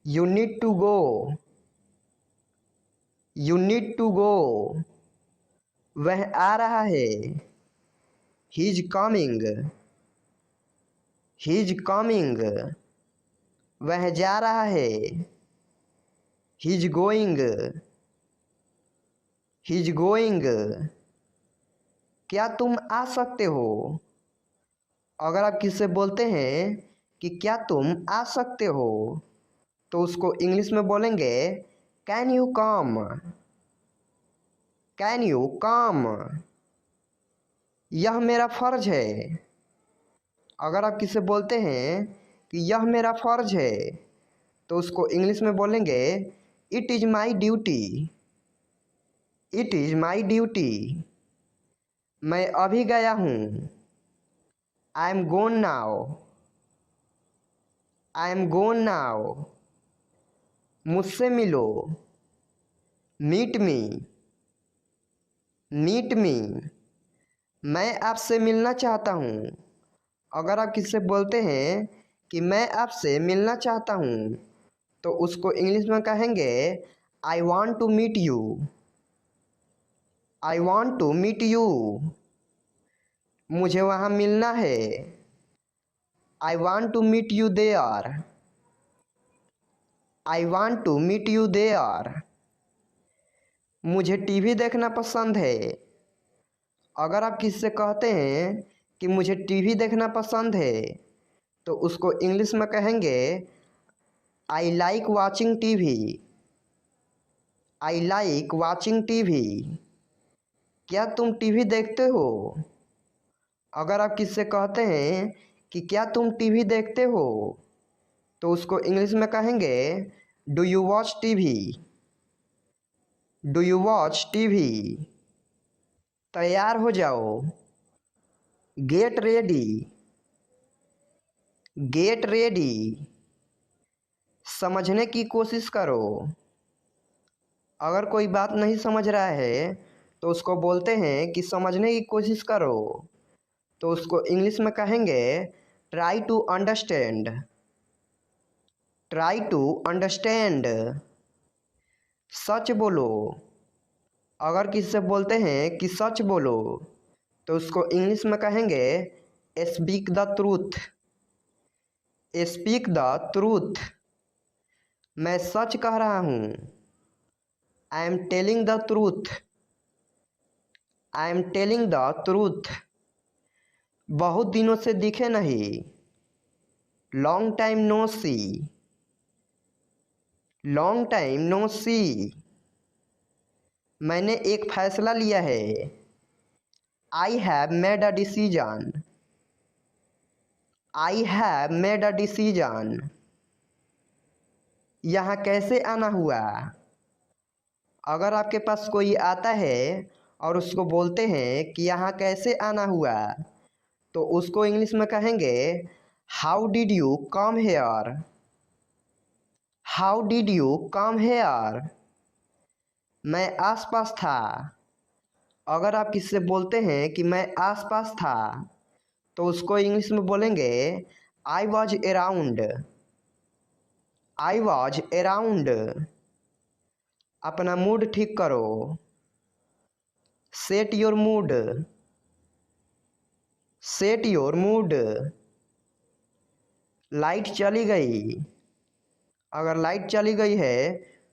you need to go, you need to go. वह आ रहा है, he is coming, he is coming. वह जा रहा है, he is going, he is going. क्या तुम आ सकते हो, अगर आप किसी से बोलते हैं कि क्या तुम आ सकते हो तो उसको इंग्लिश में बोलेंगे can you come, can you come. यह मेरा फ़र्ज है, अगर आप किसी से बोलते हैं कि यह मेरा फ़र्ज है तो उसको इंग्लिश में बोलेंगे it is my duty, it is my duty. मैं अभी गया हूँ, I M gone now, I M gone now. मुझसे मिलो, मीट मी, मीट मी, मैं आपसे मिलना चाहता हूँ। अगर आप किसी से बोलते हैं कि मैं आपसे मिलना चाहता हूँ तो उसको इंग्लिश में कहेंगे I want to meet you. I want to meet you, मुझे वहाँ मिलना है। I want to meet you there. I want to meet you there, मुझे टीवी देखना पसंद है। अगर आप किसी से कहते हैं कि मुझे टीवी देखना पसंद है तो उसको इंग्लिश में कहेंगे I like watching TV. I like watching TV, क्या तुम टीवी देखते हो? अगर आप किसी से कहते हैं कि क्या तुम टीवी देखते हो तो उसको इंग्लिश में कहेंगे do you watch TV. Do you watch TV, तैयार हो जाओ। Get ready. गेट रेडी, समझने की कोशिश करो। अगर कोई बात नहीं समझ रहा है तो उसको बोलते हैं कि समझने की कोशिश करो, तो उसको इंग्लिश में कहेंगे try to understand. Try to understand, सच बोलो। अगर किसी से बोलते हैं कि सच बोलो तो उसको इंग्लिश में कहेंगे speak the truth. Speak the truth, मैं सच कह रहा हूँ। I am telling the truth. I am telling the truth, बहुत दिनों से दिखे नहीं। लॉन्ग टाइम नो सी। लॉन्ग टाइम नो सी, मैंने एक फैसला लिया है। I have made a decision. I have made a decision, यहाँ कैसे आना हुआ? अगर आपके पास कोई आता है और उसको बोलते हैं कि यहाँ कैसे आना हुआ तो उसको इंग्लिश में कहेंगे how did you come here. How did you come here, मैं आसपास था। अगर आप किसी से बोलते हैं कि मैं आसपास था तो उसको इंग्लिश में बोलेंगे I was around. I was around, अपना मूड ठीक करो। Set your mood. Set your mood, light चली गई। अगर लाइट चली गई है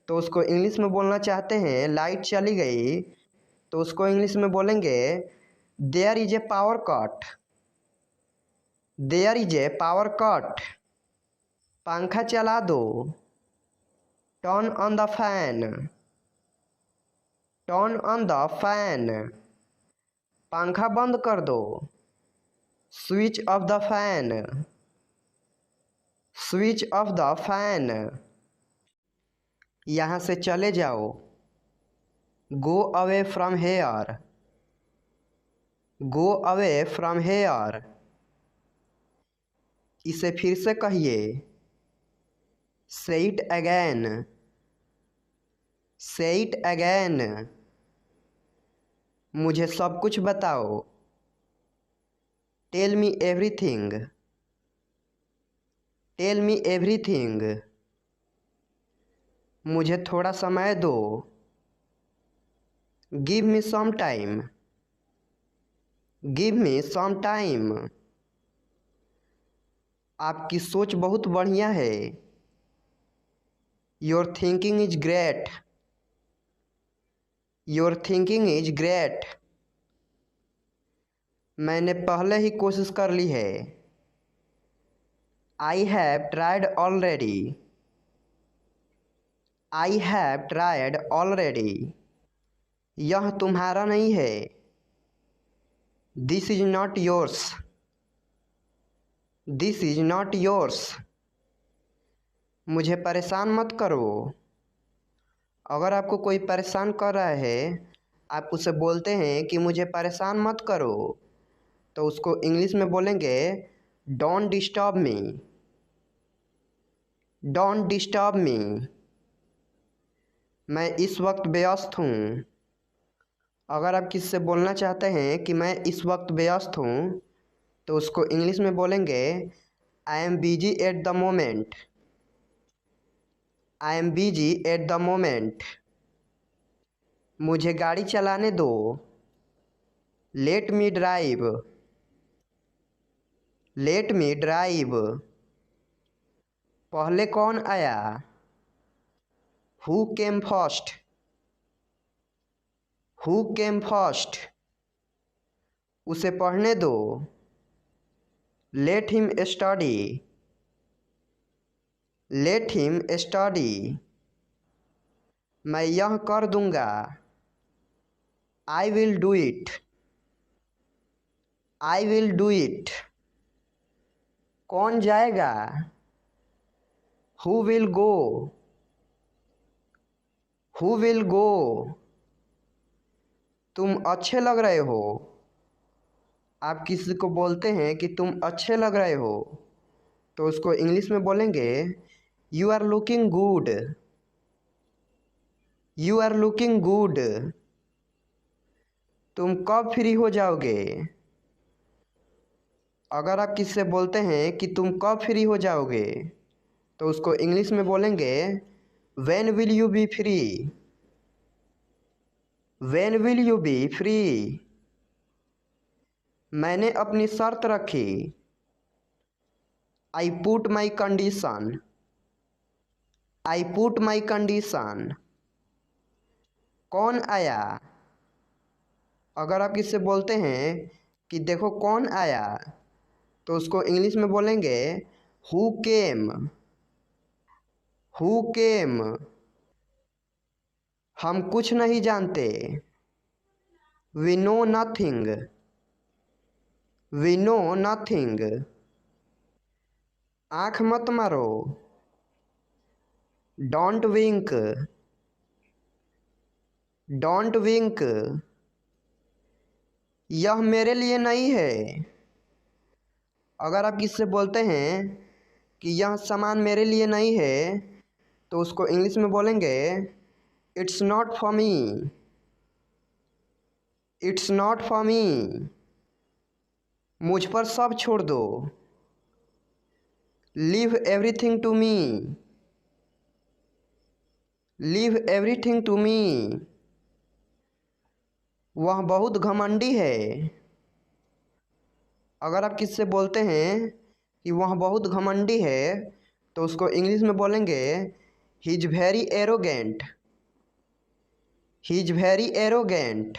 तो उसको इंग्लिश में बोलना चाहते हैं लाइट चली गई तो उसको इंग्लिश में बोलेंगे there is a power cut. There is a power cut, पंखा चला दो। Turn on the fan. Turn on the fan, पंखा बंद कर दो। Switch off the fan. Switch off the fan, यहाँ से चले जाओ। Go away from here. Go away from here, इसे फिर से कहिए। Say it again. Say it again, मुझे सब कुछ बताओ। Tell me everything. Tell me everything, मुझे थोड़ा समय दो। Give me some time. Give me some time, आपकी सोच बहुत बढ़िया है। Your thinking is great. Your thinking is great, मैंने पहले ही कोशिश कर ली है। I have tried already. I have tried already, यह तुम्हारा नहीं है। This is not yours. This is not yours, मुझे परेशान मत करो। अगर आपको कोई परेशान कर रहा है आप उसे बोलते हैं कि मुझे परेशान मत करो तो उसको इंग्लिश में बोलेंगे don't disturb me. Don't disturb मी, मैं इस वक्त व्यस्त हूँ। अगर आप किससे बोलना चाहते हैं कि मैं इस वक्त व्यस्त हूँ, तो उसको इंग्लिश में बोलेंगे I am busy at the moment. I am busy at the moment. मुझे गाड़ी चलाने दो। Let me drive. Let me drive. पहले कौन आया? Who came first. Who came first. उसे पढ़ने दो। Let him study. Let him study. मैं यह कर दूंगा। I will do it. I will do it. कौन जाएगा? Who will go. Who will go. तुम अच्छे लग रहे हो। आप किसी को बोलते हैं कि तुम अच्छे लग रहे हो, तो उसको इंग्लिश में बोलेंगे you are looking good. You are looking good. तुम कब फ्री हो जाओगे? अगर आप किससे बोलते हैं कि तुम कब फ्री हो जाओगे, तो उसको इंग्लिश में बोलेंगे when will you B free. When will you B free. मैंने अपनी शर्त रखी। I put my condition. I put my condition. कौन आया? अगर आप किससे बोलते हैं कि देखो कौन आया, तो उसको इंग्लिश में बोलेंगे हु केम। Who came. हम कुछ नहीं जानते। We know nothing. We know nothing. आँख मत मारो। Don't wink. Don't wink. यह मेरे लिए नहीं है। अगर आप किससे बोलते हैं कि यह सामान मेरे लिए नहीं है, तो उसको इंग्लिश में बोलेंगे it's not for me. It's not for me. मुझ पर सब छोड़ दो। Leave everything to me. Leave everything to me. वह बहुत घमंडी है। अगर आप किससे बोलते हैं कि वह बहुत घमंडी है, तो उसको इंग्लिश में बोलेंगे ही is very arrogant. He is very arrogant.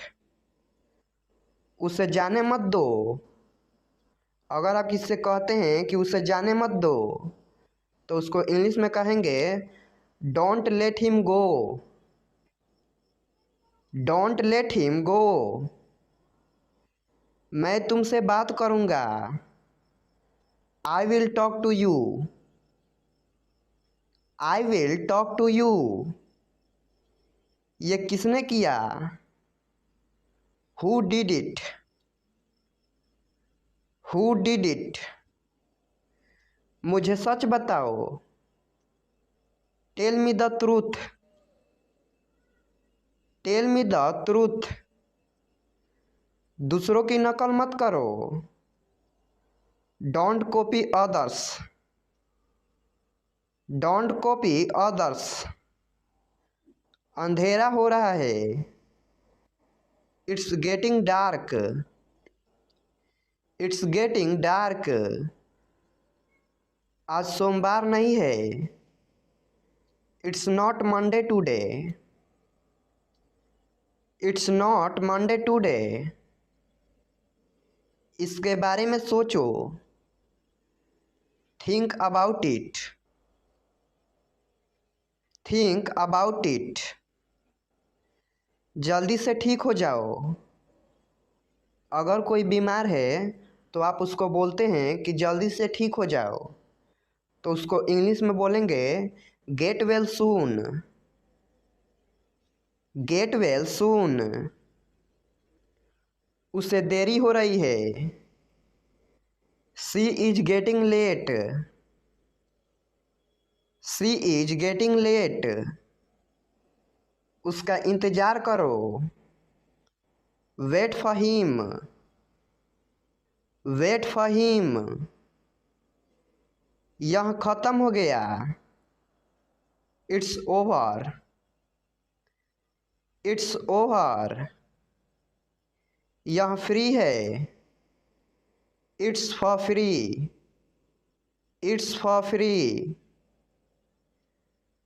उसे जाने मत दो। अगर आप किससे कहते हैं कि उसे जाने मत दो, तो उसको इंग्लिश में कहेंगे don't let him go. Don't let him go. मैं तुमसे बात करूँगा। I will talk to you. I will talk to you. ये किसने किया? Who did it. Who did it. मुझे सच बताओ। Tell me the truth. Tell me the truth. दूसरों की नकल मत करो। Don't copy others. Don't copy others. अंधेरा हो रहा है। It's getting dark. It's getting dark. आज सोमवार नहीं है। It's not Monday today. It's not Monday today. इसके बारे में सोचो। Think about it. Think about it. जल्दी से ठीक हो जाओ। अगर कोई बीमार है, तो आप उसको बोलते हैं कि जल्दी से ठीक हो जाओ, तो उसको इंग्लिश में बोलेंगे get well soon. Get well soon. उसे देरी हो रही है। She is getting late. She is getting late. उसका इंतज़ार करो। Wait for him, wait for him. यह खत्म हो गया, इट्स ओवर, इट्स ओवर। यह फ्री है, it's for free, it's for free.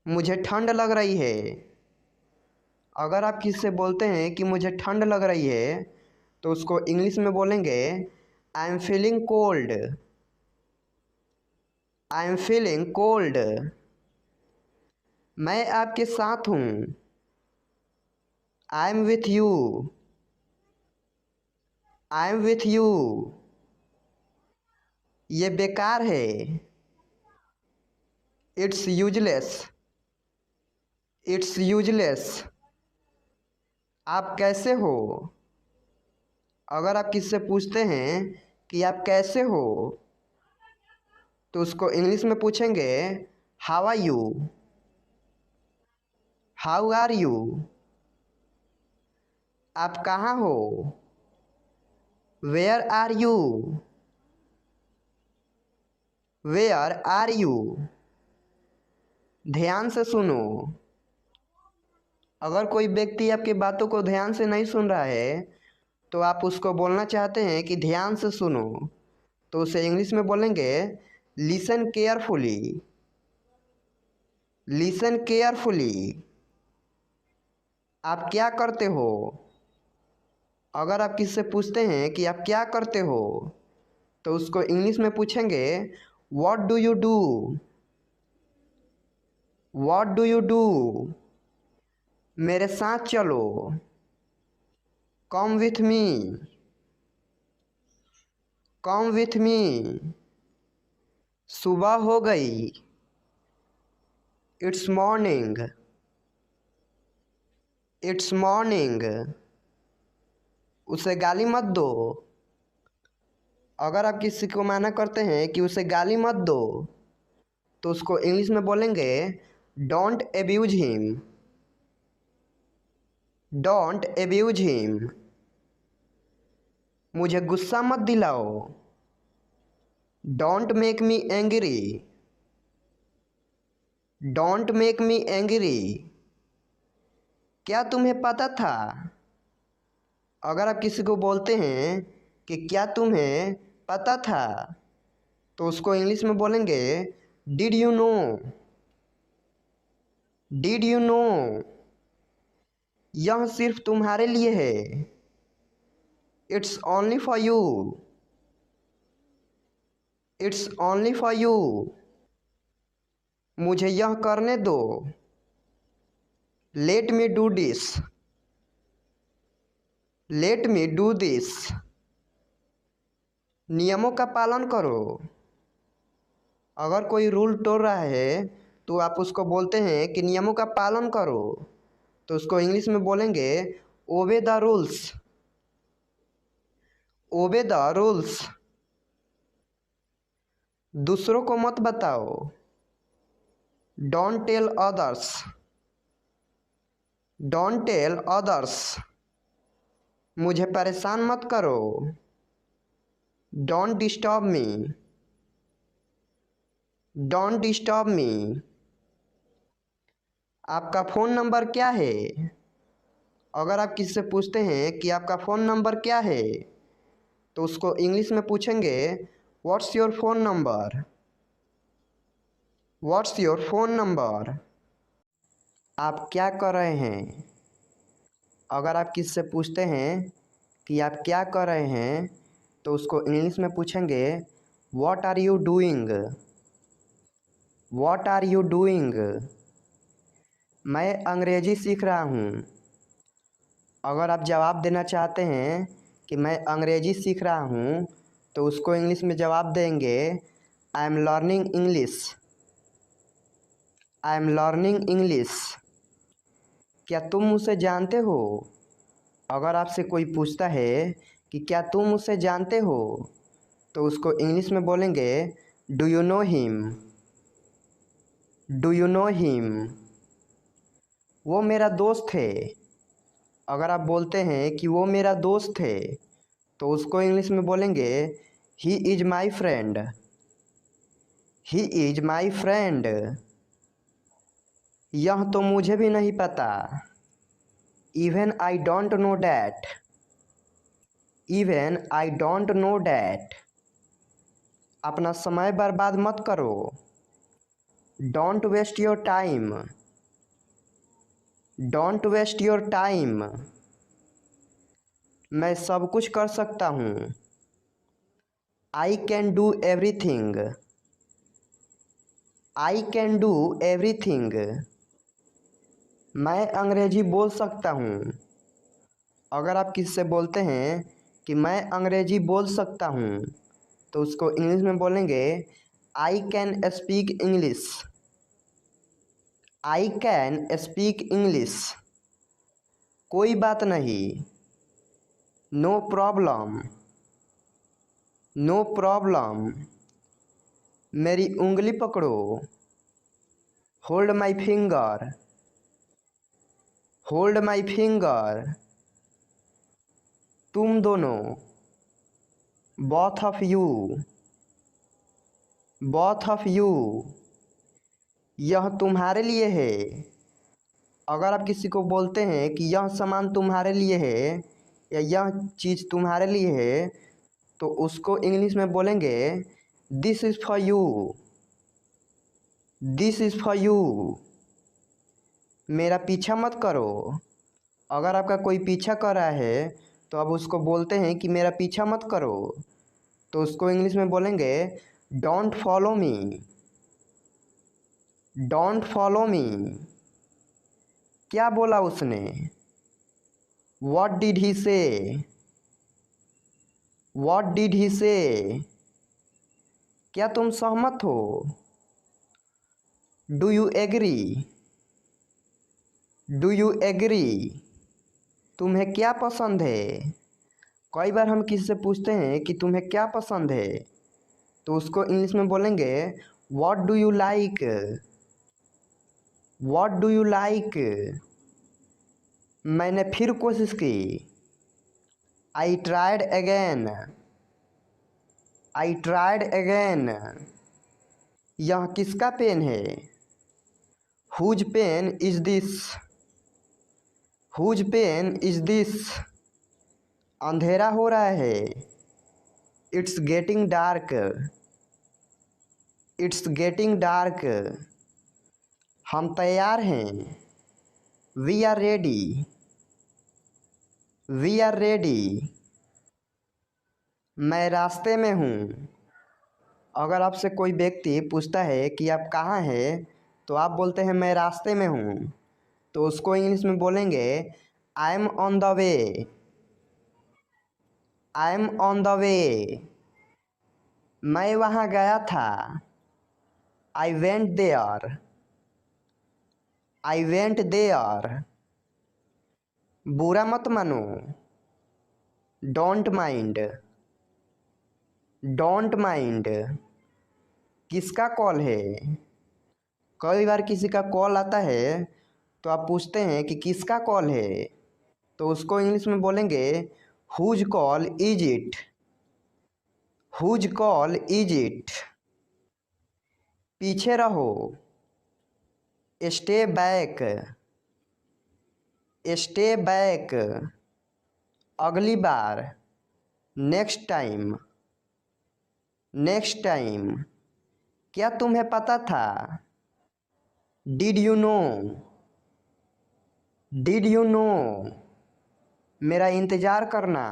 मुझे ठंड लग रही है। अगर आप किसी से बोलते हैं कि मुझे ठंड लग रही है तो उसको इंग्लिश में बोलेंगे I am feeling cold, I am feeling cold. मैं आपके साथ हूँ, I am with you, I am with you. ये बेकार है, इट्स यूजलेस, इट्स यूजलेस। आप कैसे हो? अगर आप किसी से पूछते हैं कि आप कैसे हो तो उसको इंग्लिश में पूछेंगे how are you, how are you. आप कहाँ हो? Where are you, where are you. ध्यान से सुनो। अगर कोई व्यक्ति आपकी बातों को ध्यान से नहीं सुन रहा है तो आप उसको बोलना चाहते हैं कि ध्यान से सुनो, तो उसे इंग्लिश में बोलेंगे लिसन केयरफुली, लिसन केयरफुली। आप क्या करते हो? अगर आप किसी से पूछते हैं कि आप क्या करते हो तो उसको इंग्लिश में पूछेंगे what do you do, what do you do. मेरे साथ चलो, कम विथ मी, कम विथ मी। सुबह हो गई, इट्स मॉर्निंग, इट्स मॉर्निंग। उसे गाली मत दो। अगर आप किसी को मना करते हैं कि उसे गाली मत दो तो उसको इंग्लिश में बोलेंगे don't abuse him, don't abuse him. मुझे गुस्सा मत दिलाओ, don't make me angry, don't make me angry. क्या तुम्हें पता था? अगर आप किसी को बोलते हैं कि क्या तुम्हें पता था तो उसको इंग्लिश में बोलेंगे did you know, did you no. यह सिर्फ तुम्हारे लिए है, it's only for you, it's only for you. मुझे यह करने दो, let me do this, let me do this. नियमों का पालन करो। अगर कोई रूल तोड़ रहा है तो आप उसको बोलते हैं कि नियमों का पालन करो, तो उसको इंग्लिश में बोलेंगे obey the rules, obey the rules. दूसरों को मत बताओ, don't tell others, don't tell others. मुझे परेशान मत करो, don't disturb me, don't disturb me. आपका फ़ोन नंबर क्या है? अगर आप किसी से पूछते हैं कि आपका फ़ोन नंबर क्या है तो उसको इंग्लिश में पूछेंगे what's your phone number, what's your phone number. आप क्या कर रहे हैं? अगर आप किसी से पूछते हैं कि आप क्या कर रहे हैं तो उसको इंग्लिश में पूछेंगे what are you doing, what are you doing. मैं अंग्रेज़ी सीख रहा हूँ। अगर आप जवाब देना चाहते हैं कि मैं अंग्रेज़ी सीख रहा हूँ तो उसको इंग्लिश में जवाब देंगे I am learning English, I am learning English. क्या तुम उसे जानते हो? अगर आपसे कोई पूछता है कि क्या तुम उसे जानते हो तो उसको इंग्लिश में बोलेंगे do you know him, do you know him. वो मेरा दोस्त है। अगर आप बोलते हैं कि वो मेरा दोस्त है तो उसको इंग्लिश में बोलेंगे he is my friend. He is my friend. यह तो मुझे भी नहीं पता। Even I don't know that. Even I don't know that. अपना समय बर्बाद मत करो। Don't waste your time. Don't waste your time. मैं सब कुछ कर सकता हूँ। I can do everything. I can do everything. मैं अंग्रेजी बोल सकता हूँ। अगर आप किसी से बोलते हैं कि मैं अंग्रेजी बोल सकता हूँ तो उसको इंग्लिश में बोलेंगे I can speak English. I can speak English. कोई बात नहीं। No problem. No problem. मेरी उंगली पकड़ो। Hold my finger. Hold my finger. तुम दोनों। Both of you. Both of you. यह तुम्हारे लिए है। अगर आप किसी को बोलते हैं कि यह सामान तुम्हारे लिए है या यह चीज़ तुम्हारे लिए है तो उसको इंग्लिश में बोलेंगे this is for you. This is for you. मेरा पीछा मत करो। अगर आपका कोई पीछा कर रहा है तो आप उसको बोलते हैं कि मेरा पीछा मत करो तो उसको इंग्लिश में बोलेंगे don't follow me. Don't follow me. क्या बोला उसने? व्हाट डिड ही से? व्हाट डिड ही से? क्या तुम सहमत हो? Do you agree? Do you agree? तुम्हें क्या पसंद है? कई बार हम किसी से पूछते हैं कि तुम्हें क्या पसंद है तो उसको इंग्लिश में बोलेंगे what do you like? What do you like? मैंने फिर कोशिश की। I tried again. I tried again. यह किसका पेन है? Whose pen is this? Whose pen is this? अंधेरा हो रहा है। It's getting dark. It's getting dark. हम तैयार हैं। We are ready. We are ready. मैं रास्ते में हूँ। अगर आपसे कोई व्यक्ति पूछता है कि आप कहाँ हैं तो आप बोलते हैं मैं रास्ते में हूँ तो उसको इंग्लिश में बोलेंगे I am on the way. I am on the way. मैं वहाँ गया था। I went there. I went there. बुरा मत मानो। Don't mind. Don't mind. किसका कॉल है? कई बार किसी का कॉल आता है तो आप पूछते हैं कि किसका कॉल है तो उसको इंग्लिश में बोलेंगे whose call is it? Whose call is it? पीछे रहो। Stay back. Stay back. अगली बार। Next time. Next time. क्या तुम्हें पता था? Did you know? Did you know? मेरा इंतज़ार करना।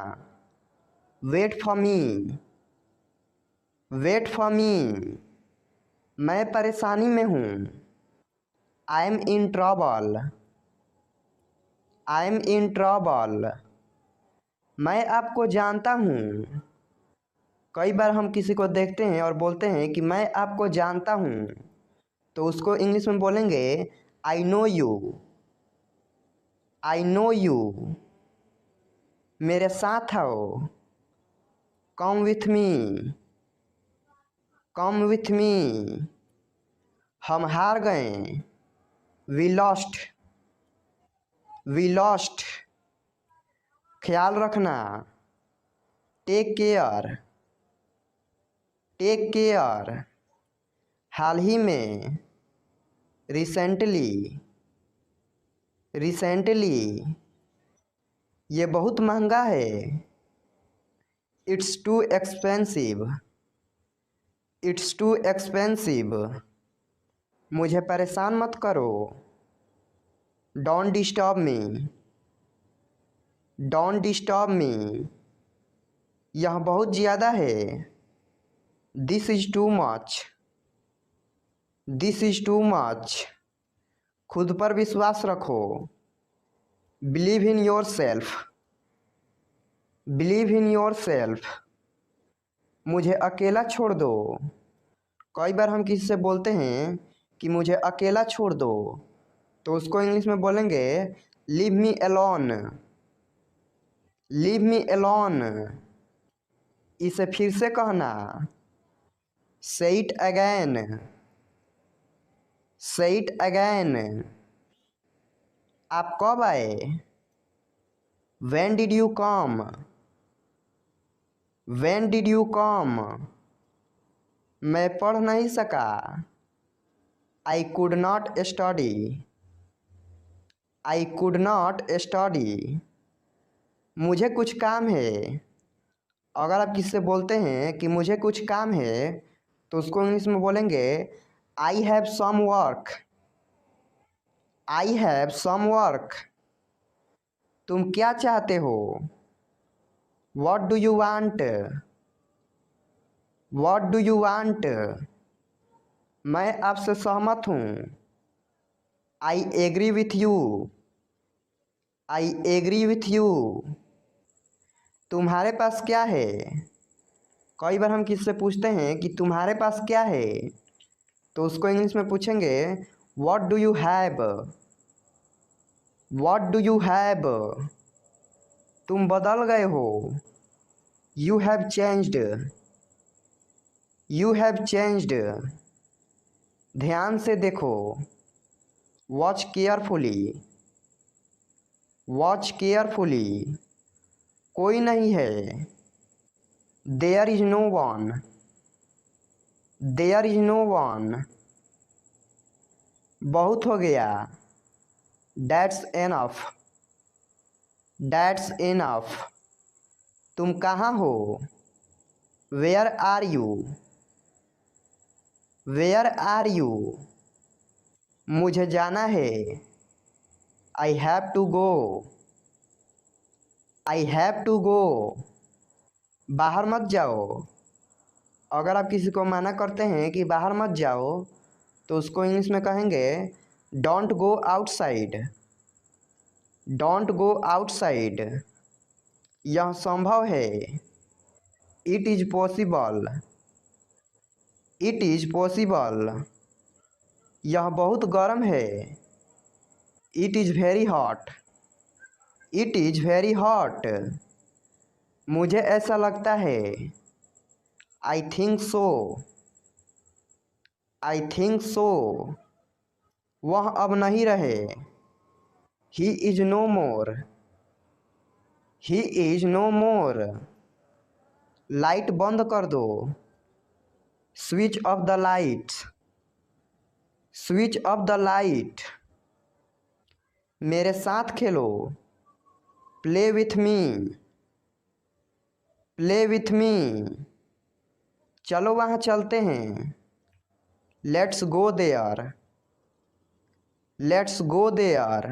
Wait for me. Wait for me. मैं परेशानी में हूँ। I am in trouble. I am in trouble. मैं आपको जानता हूँ। कई बार हम किसी को देखते हैं और बोलते हैं कि मैं आपको जानता हूँ तो उसको इंग्लिश में बोलेंगे I know you. I know you. मेरे साथ आओ। Come with me. Come with me. हम हार गए। We lost. We lost. ख्याल रखना, टेक केयर, टेक केयर। हाल ही में, रिसेंटली, रिसेंटली। ये बहुत महंगा है, it's too expensive, it's too expensive. मुझे परेशान मत करो, don't disturb me, don't disturb me. यह बहुत ज़्यादा है, this is too much, this is too much. खुद पर विश्वास रखो, believe in your self, believe in your self. मुझे अकेला छोड़ दो। कई बार हम किसी से बोलते हैं कि मुझे अकेला छोड़ दो, तो उसको इंग्लिश में बोलेंगे leave me alone, leave me alone. इसे फिर से कहना, say it again, say it again. आप कब आए, when did you come, when did you come. मैं पढ़ नहीं सका, I could not study, I could not study. मुझे कुछ काम है। अगर आप किससे बोलते हैं कि मुझे कुछ काम है, तो उसको इंग्लिश में बोलेंगे I have some work, I have some work. तुम क्या चाहते हो, what do you want, what do you want. मैं आपसे सहमत हूँ, I agree with you, I agree with you. तुम्हारे पास क्या है। कई बार हम किससे पूछते हैं कि तुम्हारे पास क्या है, तो उसको इंग्लिश में पूछेंगे what do you have, what do you have. तुम बदल गए हो, you have changed, you have changed. ध्यान से देखो, वॉच केयरफुली, वॉच केयरफुली। कोई नहीं है, there is no one, there is no one. बहुत हो गया, दैट्स एनफ, दैट्स एनफ। तुम कहाँ हो, where are you, where are you. मुझे जाना है, I have to go, I have to go. बाहर मत जाओ। अगर आप किसी को मना करते हैं कि बाहर मत जाओ, तो उसको इंग्लिश में कहेंगे don't go outside, don't go outside. यह संभव है, it is possible, it is possible. यह बहुत गर्म है, it is very hot, it is very hot. मुझे ऐसा लगता है, I think so, I think so. वह अब नहीं रहे, he is no more, he is no more. Light बंद कर दो, switch off the light, switch off the light. मेरे साथ खेलो, play with me, play with me. चलो वहाँ चलते हैं, let's go there, let's go there.